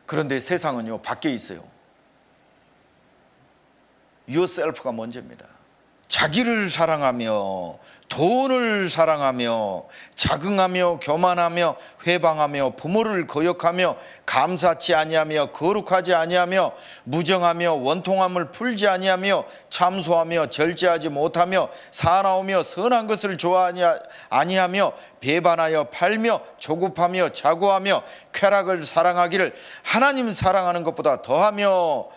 그런데 세상은요 밖에 있어요. yourself가 먼저입니다. 자기를 사랑하며 돈을 사랑하며 자긍하며 교만하며 회방하며 부모를 거역하며 감사치 아니하며 거룩하지 아니하며 무정하며 원통함을 풀지 아니하며 참소하며 절제하지 못하며 사나우며 선한 것을 좋아하지 아니하며 배반하여 팔며 조급하며 자고하며 쾌락을 사랑하기를 하나님 사랑하는 것보다 더하며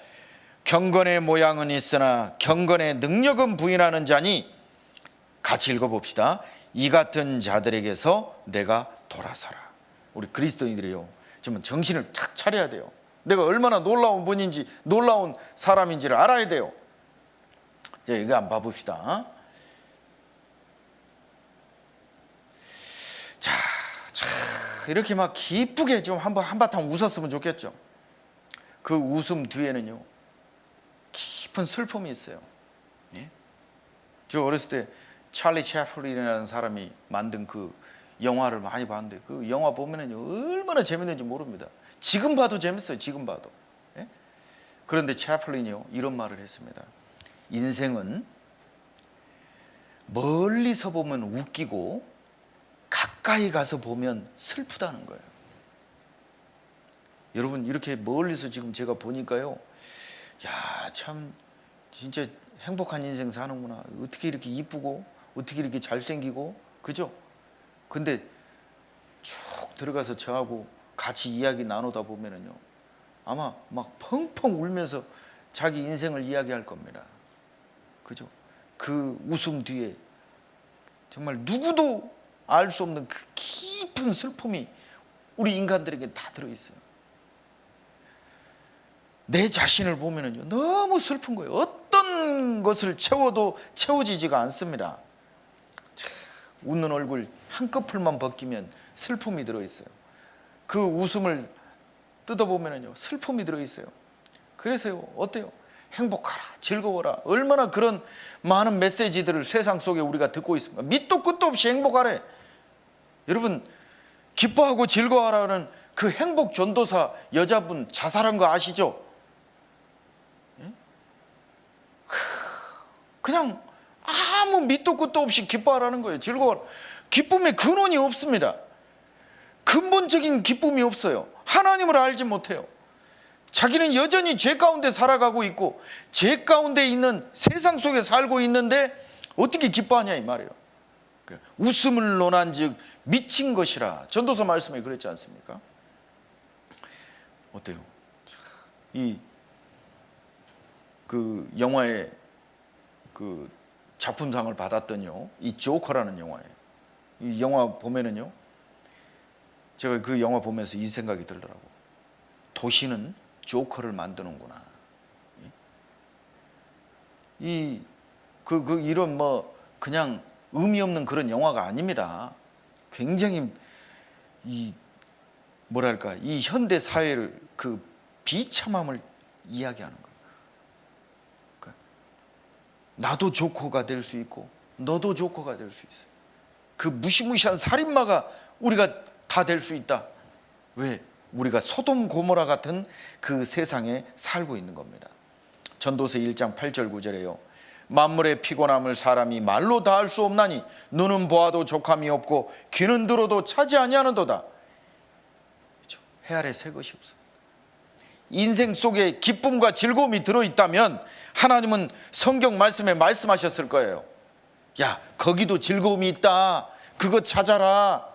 경건의 모양은 있으나 경건의 능력은 부인하는 자니, 같이 읽어봅시다. 이 같은 자들에게서 내가 돌아서라. 우리 그리스도인들이요, 좀 정신을 탁 차려야 돼요. 내가 얼마나 놀라운 분인지 놀라운 사람인지를 알아야 돼요. 자, 이거 한번 봐봅시다. 자, 이렇게 막 기쁘게 좀 한바탕 웃었으면 좋겠죠. 그 웃음 뒤에는요, 깊은 슬픔이 있어요. 예? 저 어렸을 때 찰리 채플린이라는 사람이 만든 그 영화를 많이 봤는데, 그 영화 보면은요, 얼마나 재밌는지 모릅니다. 지금 봐도 재밌어요. 지금 봐도. 예? 그런데 채플린이요, 이런 말을 했습니다. 인생은 멀리서 보면 웃기고 가까이 가서 보면 슬프다는 거예요. 여러분, 이렇게 멀리서 지금 제가 보니까요, 야, 참 진짜 행복한 인생 사는구나. 어떻게 이렇게 이쁘고 어떻게 이렇게 잘생기고, 그죠? 근데 쭉 들어가서 저하고 같이 이야기 나누다 보면은요, 아마 막 펑펑 울면서 자기 인생을 이야기할 겁니다. 그죠? 그 웃음 뒤에 정말 누구도 알 수 없는 그 깊은 슬픔이 우리 인간들에게 다 들어있어요. 내 자신을 보면은요, 너무 슬픈 거예요. 어떤 것을 채워도 채워지지가 않습니다. 웃는 얼굴 한꺼풀만 벗기면 슬픔이 들어있어요. 그 웃음을 뜯어보면은요, 슬픔이 들어있어요. 그래서요, 어때요? 행복하라, 즐거워라, 얼마나 그런 많은 메시지들을 세상 속에 우리가 듣고 있습니까? 밑도 끝도 없이 행복하래. 여러분, 기뻐하고 즐거워하라는 그 행복 전도사 여자분 자살한 거 아시죠? 그냥 아무 밑도 끝도 없이 기뻐하라는 거예요. 즐거워라. 기쁨의 근원이 없습니다. 근본적인 기쁨이 없어요. 하나님을 알지 못해요. 자기는 여전히 죄 가운데 살아가고 있고 죄 가운데 있는 세상 속에 살고 있는데 어떻게 기뻐하냐 이 말이에요. 웃음을 논한즉 미친 것이라, 전도서 말씀에 그랬지 않습니까? 어때요? 이 그 영화의 그 작품상을 받았던요, 이 조커라는 영화예요. 이 영화 보면은요, 제가 그 영화 보면서 이 생각이 들더라고. 도시는 조커를 만드는구나. 이런 뭐 그냥 의미 없는 그런 영화가 아닙니다. 굉장히 이 뭐랄까, 이 현대 사회를 그 비참함을 이야기하는 거예요. 나도 조커가 될 수 있고 너도 조커가 될 수 있어요. 그 무시무시한 살인마가 우리가 다 될 수 있다. 왜? 우리가 소돔 고모라 같은 그 세상에 살고 있는 겁니다. 전도서 1장 8절 9절에요. 만물의 피곤함을 사람이 말로 다 할 수 없나니 눈은 보아도 족함이 없고 귀는 들어도 차지 아니하는도다. 그렇죠? 해 아래 새 것이 없어. 인생 속에 기쁨과 즐거움이 들어있다면 하나님은 성경 말씀에 말씀하셨을 거예요. 야, 거기도 즐거움이 있다. 그거 찾아라.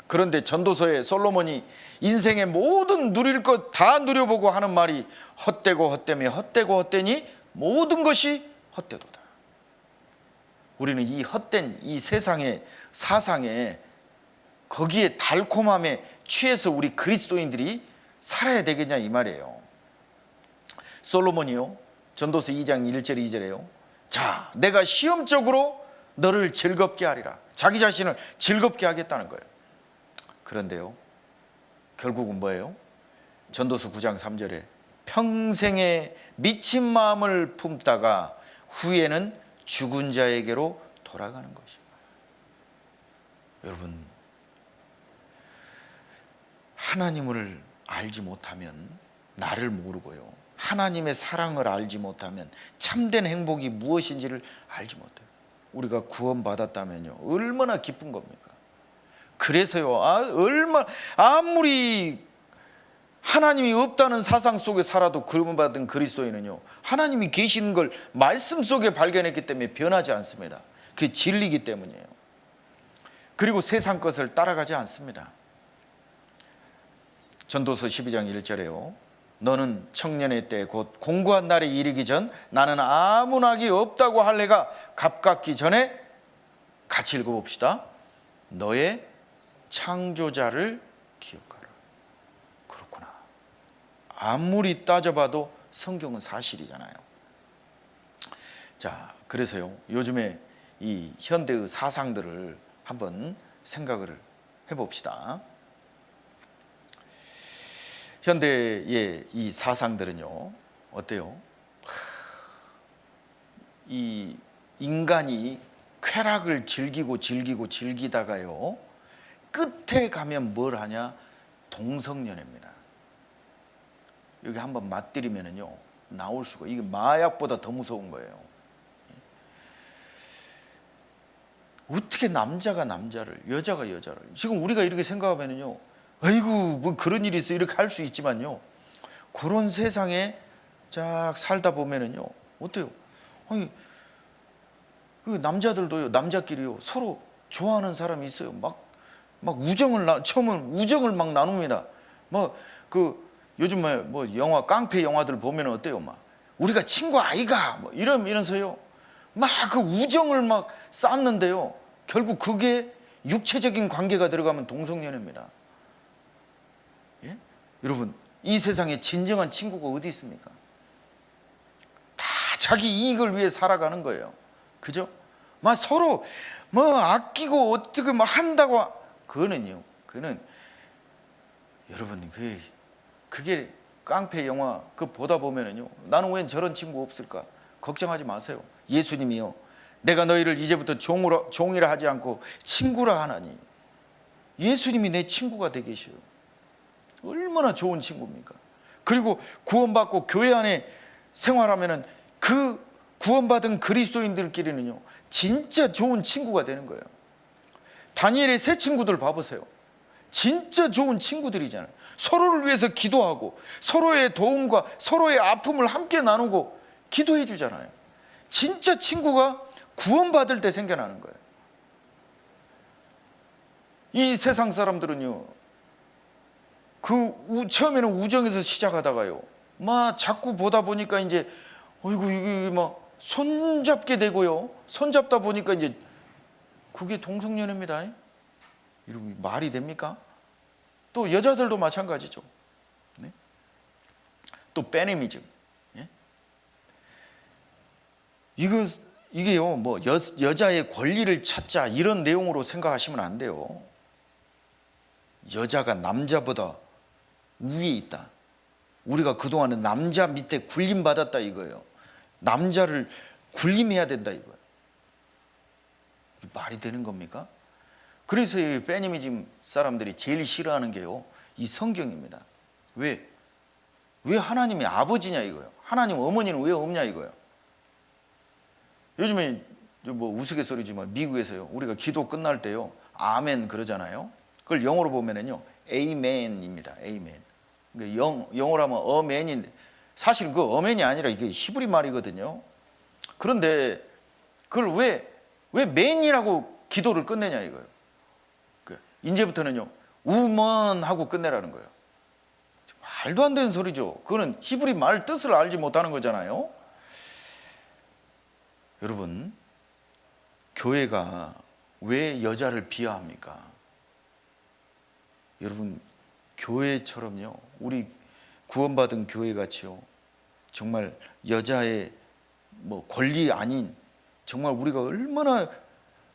그런데 전도서에 솔로몬이 인생의 모든 누릴 것 다 누려보고 하는 말이 헛되고 헛되며 헛되고 헛되니 모든 것이 헛되도다. 우리는 이 헛된 이 세상의 사상에, 거기에 달콤함에 취해서 우리 그리스도인들이 살아야 되겠냐 이 말이에요. 솔로몬이요, 전도서 2장 1절 2절에요. 자, 내가 시험적으로 너를 즐겁게 하리라. 자기 자신을 즐겁게 하겠다는 거예요. 그런데요, 결국은 뭐예요? 전도서 9장 3절에 평생에 미친 마음을 품다가 후에는 죽은 자에게로 돌아가는 것입니다. 여러분, 하나님을 알지 못하면 나를 모르고요, 하나님의 사랑을 알지 못하면 참된 행복이 무엇인지를 알지 못해요. 우리가 구원받았다면요, 얼마나 기쁜 겁니까? 그래서요, 아무리 하나님이 없다는 사상 속에 살아도 구원받은 그리스도인은요, 하나님이 계시는 걸 말씀 속에 발견했기 때문에 변하지 않습니다. 그게 진리이기 때문이에요. 그리고 세상 것을 따라가지 않습니다. 전도서 12장 1절에요, 너는 청년의 때 곧 공고한 날에 이르기 전 나는 아무 낙이 없다고 할 내가 가깝기 전에, 같이 읽어봅시다. 너의 창조자를 기억하라. 그렇구나. 아무리 따져봐도 성경은 사실이잖아요. 자, 그래서요, 요즘에 이 현대의 사상들을 한번 생각을 해봅시다. 현대의 이 사상들은요, 어때요? 이 인간이 쾌락을 즐기다가요, 끝에 가면 뭘 하냐? 동성연애입니다. 여기 한번 맞들이면은요, 나올 수가, 이게 마약보다 더 무서운 거예요. 어떻게 남자가 남자를, 여자가 여자를, 지금 우리가 이렇게 생각하면은요, 아이고 뭐 그런 일이 있어, 이렇게 할 수 있지만요, 그런 세상에 쫙 살다 보면은요, 어때요? 아니, 남자들도요, 남자끼리요, 서로 좋아하는 사람이 있어요. 막 처음은 우정을 막 나눕니다. 요즘에 뭐 영화, 깡패 영화들 보면 어때요? 막 우리가 친구 아이가 뭐 이러면서요, 막 그 우정을 막 쌓는데요, 결국 그게 육체적인 관계가 들어가면 동성연애입니다. 예? 여러분, 이 세상에 진정한 친구가 어디 있습니까? 다 자기 이익을 위해 살아가는 거예요. 그죠? 막 서로 뭐 아끼고 어떻게 뭐 한다고, 그거는 여러분, 그게 깡패 영화 그 보다 보면은요, 나는 웬 저런 친구 없을까? 걱정하지 마세요. 예수님이요, 내가 너희를 이제부터 종이라 하지 않고 친구라 하나니. 예수님이 내 친구가 되게 계셔요. 얼마나 좋은 친구입니까? 그리고 구원받고 교회 안에 생활하면은 그 구원받은 그리스도인들끼리는요, 진짜 좋은 친구가 되는 거예요. 다니엘의 새 친구들 봐보세요. 진짜 좋은 친구들이잖아요. 서로를 위해서 기도하고 서로의 도움과 서로의 아픔을 함께 나누고 기도해 주잖아요. 진짜 친구가 구원받을 때 생겨나는 거예요. 이 세상 사람들은요, 처음에는 우정에서 시작하다가요, 막 자꾸 보다 보니까 이제 어이구 이게 막 손잡게 되고요, 손잡다 보니까 이제 그게 동성연애입니다. 이러면 말이 됩니까? 또 여자들도 마찬가지죠. 네? 또 페미니즘. 예? 이게요, 뭐 여자의 권리를 찾자 이런 내용으로 생각하시면 안 돼요. 여자가 남자보다 위에 있다. 우리가 그동안은 남자 밑에 군림받았다 이거예요. 남자를 군림해야 된다 이거예요. 말이 되는 겁니까? 그래서 이 페미니즘 사람들이 제일 싫어하는 게요, 이 성경입니다. 왜 하나님이 아버지냐 이거예요. 하나님 어머니는 왜 없냐 이거예요. 요즘에 뭐 우스갯소리지만 미국에서요, 우리가 기도 끝날 때요, 아멘 그러잖아요. 그걸 영어로 보면은요, 에이멘입니다. 에이멘. 영어로 하면 어멘인데, 사실은 그 어멘이 아니라 이게 히브리 말이거든요. 그런데 그걸 왜 맨이라고 기도를 끝내냐 이거예요. 이제부터는요, 우먼 하고 끝내라는 거예요. 말도 안 되는 소리죠. 그거는 히브리 말 뜻을 알지 못하는 거잖아요. 여러분, 교회가 왜 여자를 비하합니까? 여러분, 교회처럼요, 우리 구원받은 교회 같이요, 정말 여자의 뭐 권리 아닌, 정말 우리가 얼마나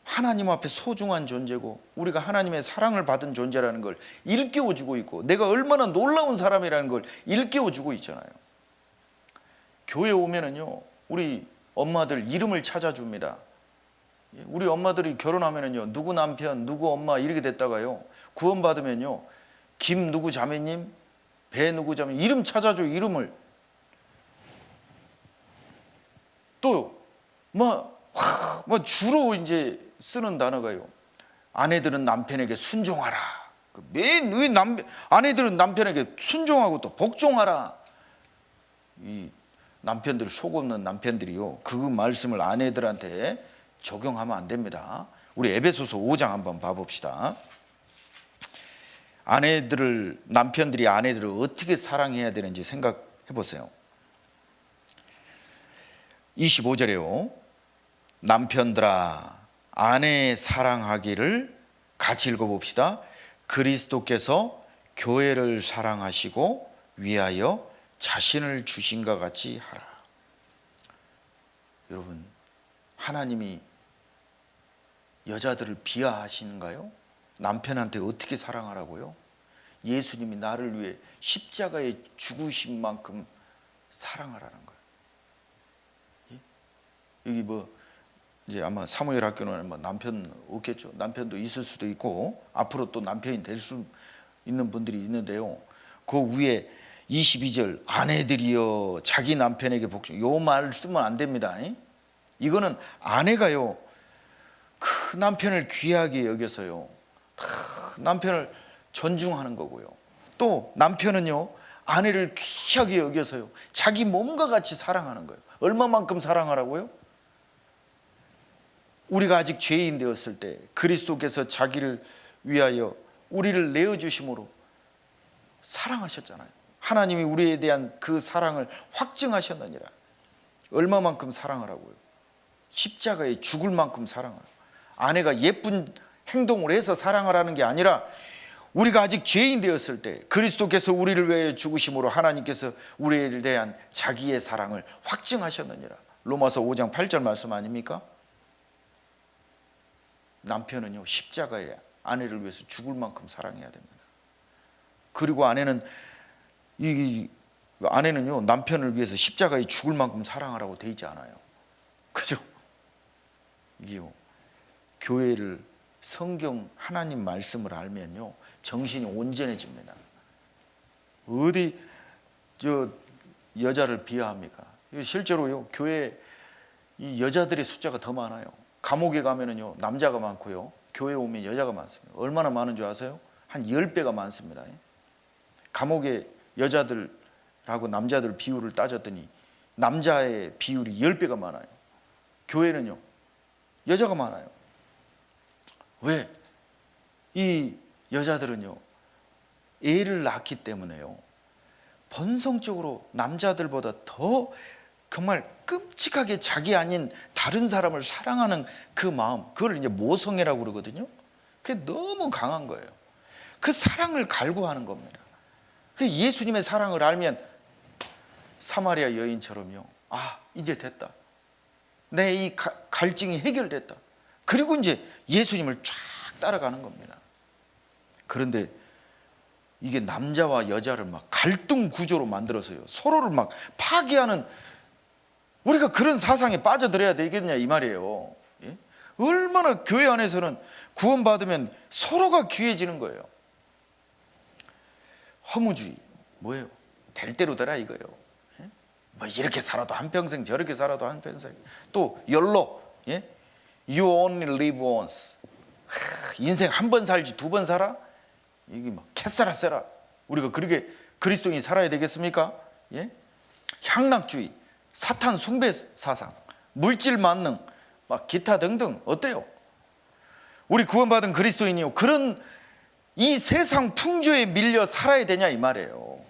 하나님 앞에 소중한 존재고 우리가 하나님의 사랑을 받은 존재라는 걸 일깨워주고 있고, 내가 얼마나 놀라운 사람이라는 걸 일깨워주고 있잖아요. 교회 오면은요, 우리 엄마들 이름을 찾아줍니다. 우리 엄마들이 결혼하면은요, 누구 남편, 누구 엄마 이렇게 됐다가요, 구원받으면요, 김 누구 자매님, 배 누구 자매 이름 찾아줘. 이름을. 또 뭐 주로 이제 쓰는 단어가요. 아내들은 남편에게 순종하라. 아내들은 남편에게 순종하고 또 복종하라. 이 남편들 속 없는 남편들이요. 그 말씀을 아내들한테 적용하면 안 됩니다. 우리 에베소서 5장 한번 봐봅시다. 남편들이 아내들을 어떻게 사랑해야 되는지 생각해 보세요. 25절에요. 남편들아 아내 사랑하기를 같이 읽어봅시다. 그리스도께서 교회를 사랑하시고 위하여 자신을 주신 것 같이 하라. 여러분, 하나님이 여자들을 비하하시는가요? 남편한테 어떻게 사랑하라고요? 예수님이 나를 위해 십자가에 죽으신 만큼 사랑하라는 거예요. 여기 이제 아마 사무엘 학교는 남편 없겠죠. 남편도 있을 수도 있고 앞으로 또 남편이 될 수 있는 분들이 있는데요. 그 위에 22절 아내들이여 자기 남편에게 복종. 요 말 쓰면 안 됩니다. 이거는 아내가요 그 남편을 귀하게 여겨서요 남편을 존중하는 거고요. 또 남편은요 아내를 귀하게 여겨서요 자기 몸과 같이 사랑하는 거예요. 얼마만큼 사랑하라고요? 우리가 아직 죄인 되었을 때 그리스도께서 자기를 위하여 우리를 내어주심으로 사랑하셨잖아요. 하나님이 우리에 대한 그 사랑을 확증하셨느니라. 얼마만큼 사랑하라고요? 십자가에 죽을 만큼 사랑하라. 아내가 예쁜 행동을 해서 사랑하라는 게 아니라 우리가 아직 죄인 되었을 때 그리스도께서 우리를 위해 죽으심으로 하나님께서 우리에 대한 자기의 사랑을 확증하셨느니라. 로마서 5장 8절 말씀 아닙니까? 남편은요 십자가에 아내를 위해서 죽을 만큼 사랑해야 됩니다. 그리고 아내는요 남편을 위해서 십자가에 죽을 만큼 사랑하라고 돼 있지 않아요. 그죠? 이게요 교회를 성경 하나님 말씀을 알면요 정신이 온전해집니다. 어디 여자를 비하합니까? 실제로요 교회 이 여자들의 숫자가 더 많아요. 감옥에 가면은요 남자가 많고요 교회 오면 여자가 많습니다. 얼마나 많은 줄 아세요? 한 10배가 많습니다. 감옥에 여자들하고 남자들 비율을 따졌더니 남자의 비율이 10배가 많아요. 교회는요 여자가 많아요. 왜? 이 여자들은요 애를 낳기 때문에요 본성적으로 남자들보다 더 정말 끔찍하게 자기 아닌 다른 사람을 사랑하는 그 마음, 그걸 이제 모성애라고 그러거든요. 그게 너무 강한 거예요. 그 사랑을 갈구하는 겁니다. 그 예수님의 사랑을 알면 사마리아 여인처럼요 이제 됐다, 내 이 갈증이 해결됐다. 그리고 이제 예수님을 쫙 따라가는 겁니다. 그런데 이게 남자와 여자를 막 갈등 구조로 만들어서요 서로를 막 파괴하는, 우리가 그런 사상에 빠져들어야 되겠냐 이 말이에요. 얼마나 교회 안에서는 구원받으면 서로가 귀해지는 거예요. 허무주의 뭐예요? 될 대로 되라 이거예요. 뭐 이렇게 살아도 한평생 저렇게 살아도 한평생. 또 욜로, You only live once. 인생 한 번 살지 두 번 살아? 이게 막 캐사라세라. 우리가 그렇게 그리스도인이 살아야 되겠습니까? 향락주의, 사탄 숭배 사상, 물질 만능, 막 기타 등등 어때요? 우리 구원받은 그리스도인이요 그런 이 세상 풍조에 밀려 살아야 되냐 이 말이에요.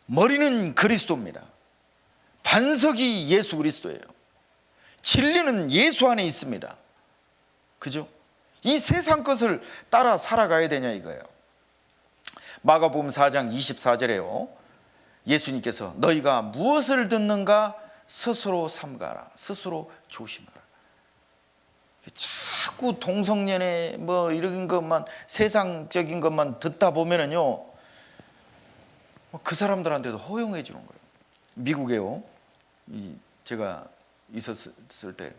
머리는 그리스도입니다. 반석이 예수 그리스도예요. 진리는 예수 안에 있습니다. 그죠? 이 세상 것을 따라 살아가야 되냐 이거예요. 마가복음 4장 24절에요 예수님께서 너희가 무엇을 듣는가 스스로 삼가라, 스스로 조심하라. 자꾸 동성연애 뭐 이런 것만 세상적인 것만 듣다 보면은요 그 사람들한테도 허용해 주는 거예요. 미국에요 제가 있었을 때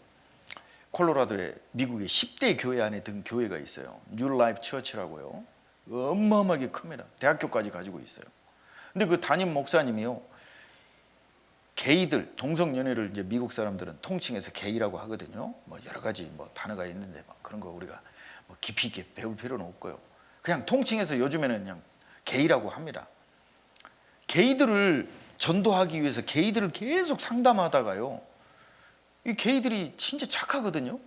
콜로라도에 미국의 10대 교회 안에 든 교회가 있어요. 뉴 라이프 처치라고요. 어마어마하게 큽니다. 대학교까지 가지고 있어요. 근데 그 담임 목사님이요 게이들, 동성연애를 이제 미국 사람들은 통칭해서 게이라고 하거든요. 뭐 여러 가지 뭐 단어가 있는데 막 그런 거 우리가 뭐 깊이 있게 배울 필요는 없고요. 그냥 통칭해서 요즘에는 그냥 게이라고 합니다. 게이들을 전도하기 위해서 게이들을 계속 상담하다가요, 이 게이들이 진짜 착하거든요.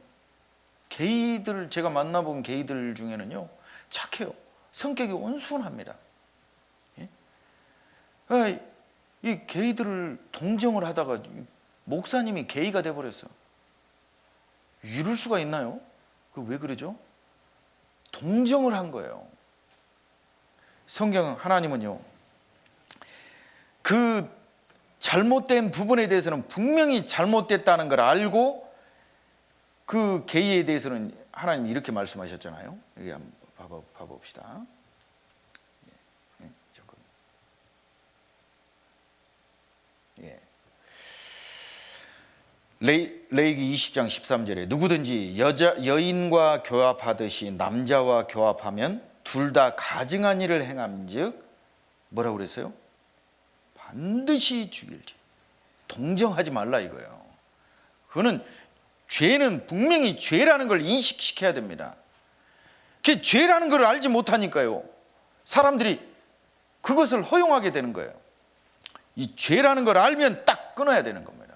게이들, 제가 만나본 게이들 중에는요 착해요. 성격이 온순합니다. 예? 이 게이들을 동정을 하다가 목사님이 게이가 돼버렸어. 이럴 수가 있나요? 왜 그러죠? 동정을 한 거예요. 성경 하나님은요, 그 잘못된 부분에 대해서는 분명히 잘못됐다는 걸 알고 그 게이에 대해서는 하나님이 이렇게 말씀하셨잖아요. 여기 한번 봐봅시다. 잠깐. 레위기 20장 13절에 누구든지 여인과 교합하듯이 남자와 교합하면 둘 다 가증한 일을 행함즉 뭐라고 그랬어요? 반드시 죽일지. 동정하지 말라 이거예요. 그거는 죄는 분명히 죄라는 걸 인식시켜야 됩니다. 그게 죄라는 걸 알지 못하니까요, 사람들이 그것을 허용하게 되는 거예요. 이 죄라는 걸 알면 딱 끊어야 되는 겁니다.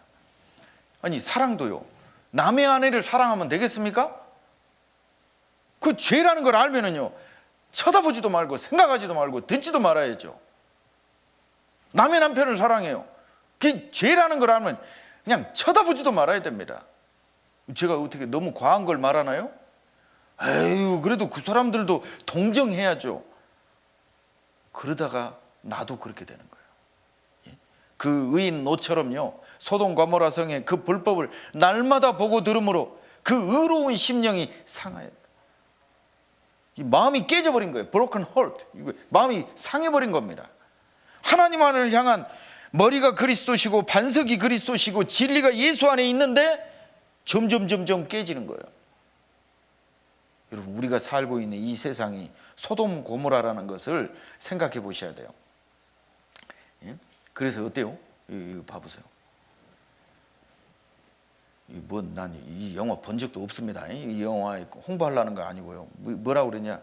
아니 사랑도요, 남의 아내를 사랑하면 되겠습니까? 그 죄라는 걸 알면은요 쳐다보지도 말고 생각하지도 말고 듣지도 말아야죠. 남의 남편을 사랑해요. 그 죄라는 걸 알면 그냥 쳐다보지도 말아야 됩니다. 제가 어떻게 너무 과한 걸 말하나요? 에휴, 그래도 그 사람들도 동정해야죠. 그러다가 나도 그렇게 되는 거예요. 그 의인 롯처럼요, 소돔 고모라 성의 그 불법을 날마다 보고 들음으로 그 의로운 심령이 상하였다. 이 마음이 깨져버린 거예요. broken heart. 마음이 상해버린 겁니다. 하나님만을 향한 머리가 그리스도시고 반석이 그리스도시고 진리가 예수 안에 있는데 점점 깨지는 거예요. 여러분, 우리가 살고 있는 이 세상이 소돔 고모라라는 것을 생각해 보셔야 돼요. 예? 그래서 어때요? 이거 봐보세요. 난 이 영화 본 적도 없습니다. 이 영화 홍보하려는 거 아니고요. 뭐라고 그러냐?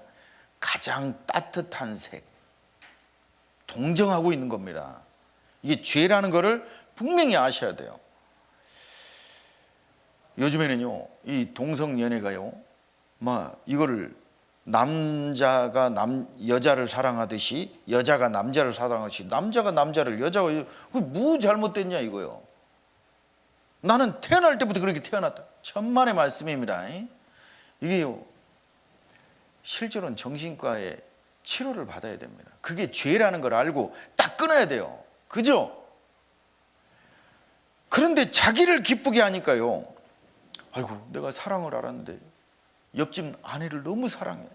가장 따뜻한 색. 동정하고 있는 겁니다. 이게 죄라는 거를 분명히 아셔야 돼요. 요즘에는요, 이 동성연애가요, 이거를 남자가 여자를 사랑하듯이 여자가 남자를 사랑하듯이 남자가 남자를 여자가 그게 뭐 잘못됐냐 이거요. 나는 태어날 때부터 그렇게 태어났다. 천만의 말씀입니다. 이게요, 실제로는 정신과에 치료를 받아야 됩니다. 그게 죄라는 걸 알고 딱 끊어야 돼요. 그죠? 그런데 자기를 기쁘게 하니까요, 아이고 내가 사랑을 알았는데 옆집 아내를 너무 사랑해.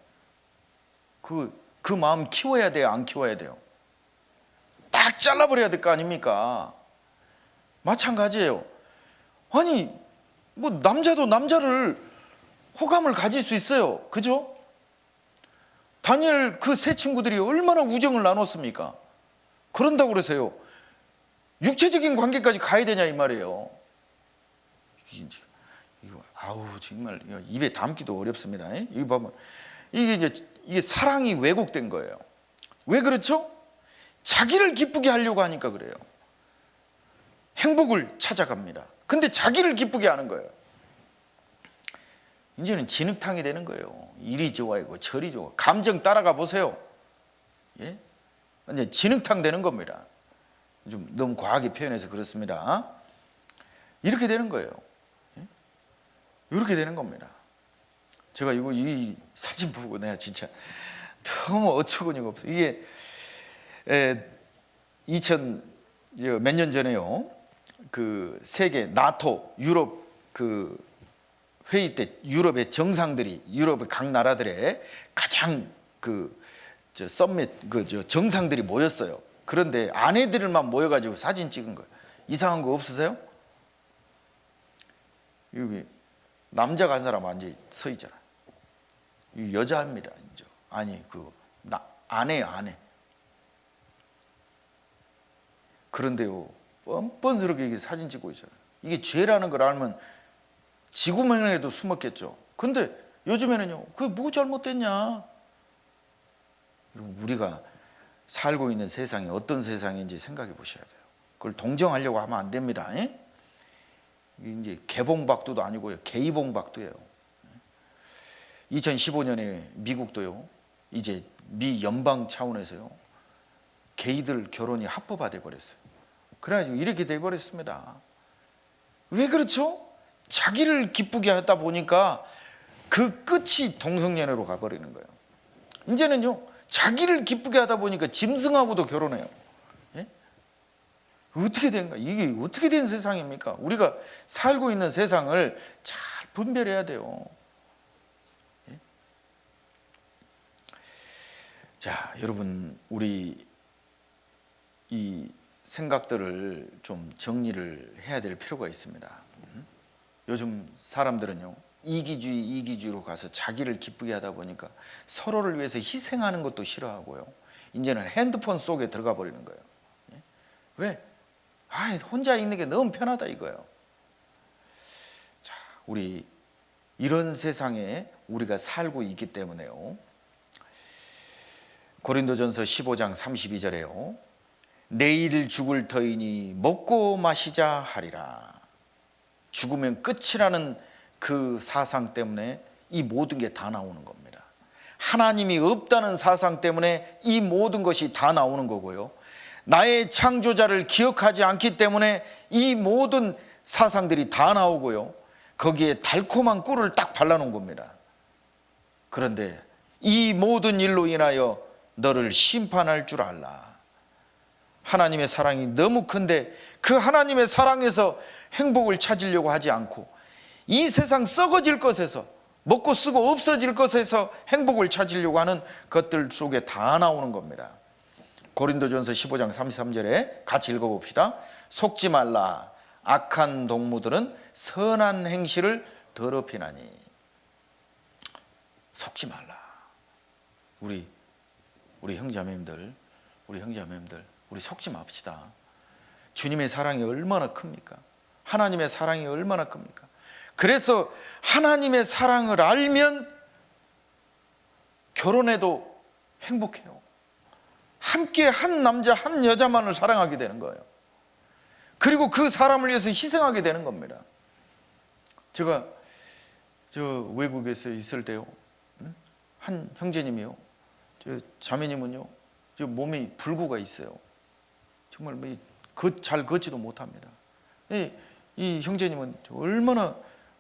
그 마음 키워야 돼요, 안 키워야 돼요? 딱 잘라버려야 될 거 아닙니까? 마찬가지예요. 아니 뭐 남자도 남자를 호감을 가질 수 있어요. 그죠? 다니엘 그 세 친구들이 얼마나 우정을 나눴습니까? 그런다고 그러세요, 육체적인 관계까지 가야 되냐 이 말이에요. 이거 정말 입에 담기도 어렵습니다. 이거 보면 이게 사랑이 왜곡된 거예요. 왜 그렇죠? 자기를 기쁘게 하려고 하니까 그래요. 행복을 찾아갑니다. 근데 자기를 기쁘게 하는 거예요. 이제는 진흙탕이 되는 거예요. 이리 좋아하고 저리 좋아. 감정 따라가 보세요. 예? 이제 진흙탕 되는 겁니다. 좀 너무 과하게 표현해서 그렇습니다. 이렇게 되는 거예요. 예? 이렇게 되는 겁니다. 제가 이 사진 보고 내가 진짜 너무 어처구니가 없어. 이게 2000 몇 년 전에요, 그 세계 나토 유럽 그 회의 때 유럽의 정상들이, 유럽의 각 나라들의 가장 서밋 정상들이 모였어요. 그런데 아내들만 모여가지고 사진 찍은 거예요. 이상한 거 없으세요? 여기 남자가 한 사람 앉아 서 있잖아. 이 여자입니다. 아니 아내예요, 아내. 그런데요, 뻔뻔스럽게 이게 사진 찍고 있어요. 이게 죄라는 걸 알면 지구명령에도 숨었겠죠. 근데 요즘에는요, 그게 뭐 잘못됐냐? 여러분, 우리가 살고 있는 세상이 어떤 세상인지 생각해 보셔야 돼요. 그걸 동정하려고 하면 안 됩니다. 이게 이제 개봉박두도 아니고요, 게이봉박두예요. 2015년에 미국도요, 이제 미 연방 차원에서요, 게이들 결혼이 합법화돼 버렸어요. 그래가지고 이렇게 돼 버렸습니다. 왜 그렇죠? 자기를 기쁘게 하다 보니까 그 끝이 동성연애로 가버리는 거예요. 이제는요, 자기를 기쁘게 하다 보니까 짐승하고도 결혼해요. 예? 어떻게 된가? 이게 어떻게 된 세상입니까? 우리가 살고 있는 세상을 잘 분별해야 돼요. 예? 자, 여러분, 우리 이 생각들을 좀 정리를 해야 될 필요가 있습니다. 요즘 사람들은요, 이기주의로 가서 자기를 기쁘게 하다 보니까 서로를 위해서 희생하는 것도 싫어하고요, 이제는 핸드폰 속에 들어가 버리는 거예요. 왜? 혼자 있는 게 너무 편하다 이거예요. 자, 우리 이런 세상에 우리가 살고 있기 때문에요, 고린도전서 15장 32절에요, 내일 죽을 터이니 먹고 마시자 하리라. 죽으면 끝이라는 그 사상 때문에 이 모든 게 다 나오는 겁니다. 하나님이 없다는 사상 때문에 이 모든 것이 다 나오는 거고요, 나의 창조자를 기억하지 않기 때문에 이 모든 사상들이 다 나오고요, 거기에 달콤한 꿀을 딱 발라놓은 겁니다. 그런데 이 모든 일로 인하여 너를 심판할 줄 알라. 하나님의 사랑이 너무 큰데 그 하나님의 사랑에서 행복을 찾으려고 하지 않고 이 세상 썩어질 것에서, 먹고 쓰고 없어질 것에서 행복을 찾으려고 하는 것들 속에 다 나오는 겁니다. 고린도전서 15장 33절에 같이 읽어봅시다. 속지 말라. 악한 동무들은 선한 행실을 더럽히나니. 속지 말라. 우리 형제자매님들, 우리 속지 맙시다. 주님의 사랑이 얼마나 큽니까? 하나님의 사랑이 얼마나 큽니까? 그래서 하나님의 사랑을 알면 결혼해도 행복해요. 함께 한 남자 한 여자만을 사랑하게 되는 거예요. 그리고 그 사람을 위해서 희생하게 되는 겁니다. 제가 외국에서 있을 때요, 한 형제님이요, 자매님은요, 몸에 불구가 있어요. 정말 잘 걷지도 못합니다. 이 형제님은 얼마나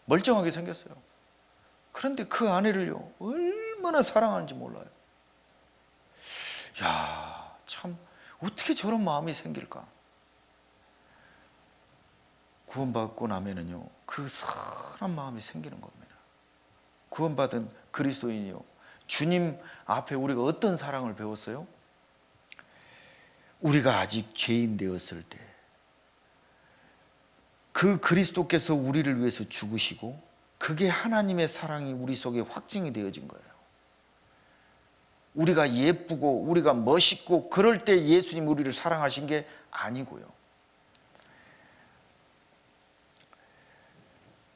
멀쩡하게 생겼어요. 그런데 그 아내를요, 얼마나 사랑하는지 몰라요. 야, 참 어떻게 저런 마음이 생길까? 구원받고 나면은요, 그 선한 마음이 생기는 겁니다. 구원받은 그리스도인이요, 주님 앞에 우리가 어떤 사랑을 배웠어요? 우리가 아직 죄인 되었을 때 그 그리스도께서 우리를 위해서 죽으시고, 그게 하나님의 사랑이 우리 속에 확증이 되어진 거예요. 우리가 예쁘고 우리가 멋있고 그럴 때 예수님 우리를 사랑하신 게 아니고요.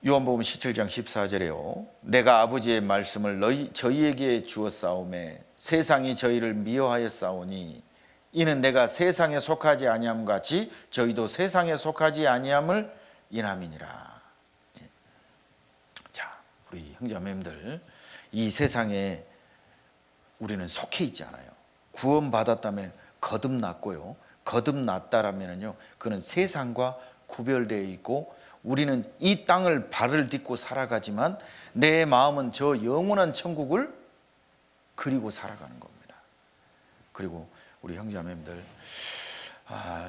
요한복음 17장 14절에요, 내가 아버지의 말씀을 저희에게 주었사오매 세상이 저희를 미워하였사오니 이는 내가 세상에 속하지 아니함 같이 저희도 세상에 속하지 아니함을 인함이니라. 자, 우리 형제자매님들, 이 세상에 우리는 속해 있지 않아요. 구원받았다면 거듭났고요, 거듭났다라면요, 그는 세상과 구별되어 있고, 우리는 이 땅을 발을 딛고 살아가지만 내 마음은 저 영원한 천국을 그리고 살아가는 겁니다. 그리고 우리 형제자매님들,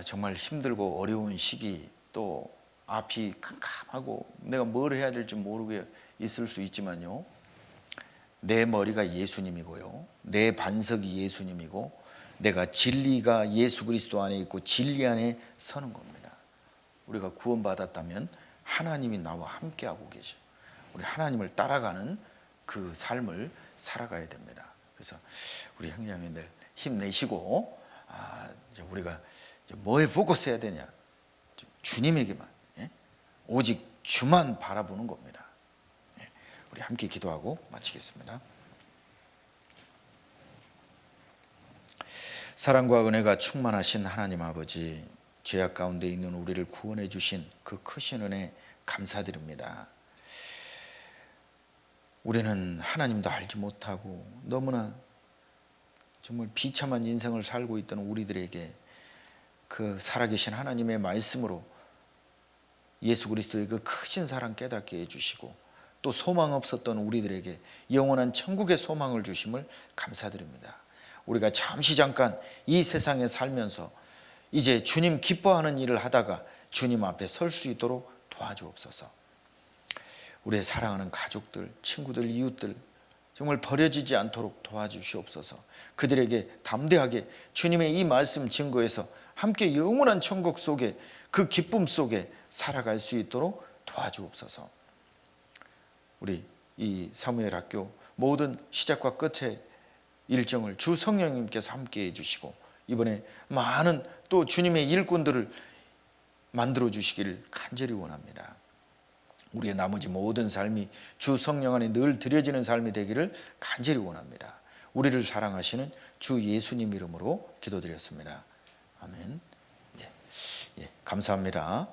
정말 힘들고 어려운 시기, 또 앞이 캄캄하고 내가 뭘 해야 될지 모르게 있을 수 있지만요, 내 머리가 예수님이고요, 내 반석이 예수님이고, 내가 진리가 예수 그리스도 안에 있고 진리 안에 서는 겁니다. 우리가 구원받았다면 하나님이 나와 함께하고 계셔. 우리 하나님을 따라가는 그 삶을 살아가야 됩니다. 그래서 우리 형제자매들 힘내시고, 이제 우리가 이제 뭐에 포커스해야 되냐? 주님에게만, 오직 주만 바라보는 겁니다. 우리 함께 기도하고 마치겠습니다. 사랑과 은혜가 충만하신 하나님 아버지, 죄악 가운데 있는 우리를 구원해 주신 그 크신 은혜 감사드립니다. 우리는 하나님도 알지 못하고 너무나 정말 비참한 인생을 살고 있던 우리들에게 그 살아계신 하나님의 말씀으로 예수 그리스도의 그 크신 사랑 깨닫게 해주시고, 또 소망 없었던 우리들에게 영원한 천국의 소망을 주심을 감사드립니다. 우리가 잠깐 이 세상에 살면서 이제 주님 기뻐하는 일을 하다가 주님 앞에 설 수 있도록 도와주옵소서. 우리의 사랑하는 가족들, 친구들, 이웃들 정말 버려지지 않도록 도와주시옵소서. 그들에게 담대하게 주님의 이 말씀 증거에서 함께 영원한 천국 속에, 그 기쁨 속에 살아갈 수 있도록 도와주옵소서. 우리 이 사무엘 학교 모든 시작과 끝의 일정을 주 성령님께서 함께 해주시고, 이번에 많은 또 주님의 일꾼들을 만들어 주시기를 간절히 원합니다. 우리의 나머지 모든 삶이 주 성령 안에 늘 드려지는 삶이 되기를 간절히 원합니다. 우리를 사랑하시는 주 예수님 이름으로 기도드렸습니다. 아멘. 감사합니다.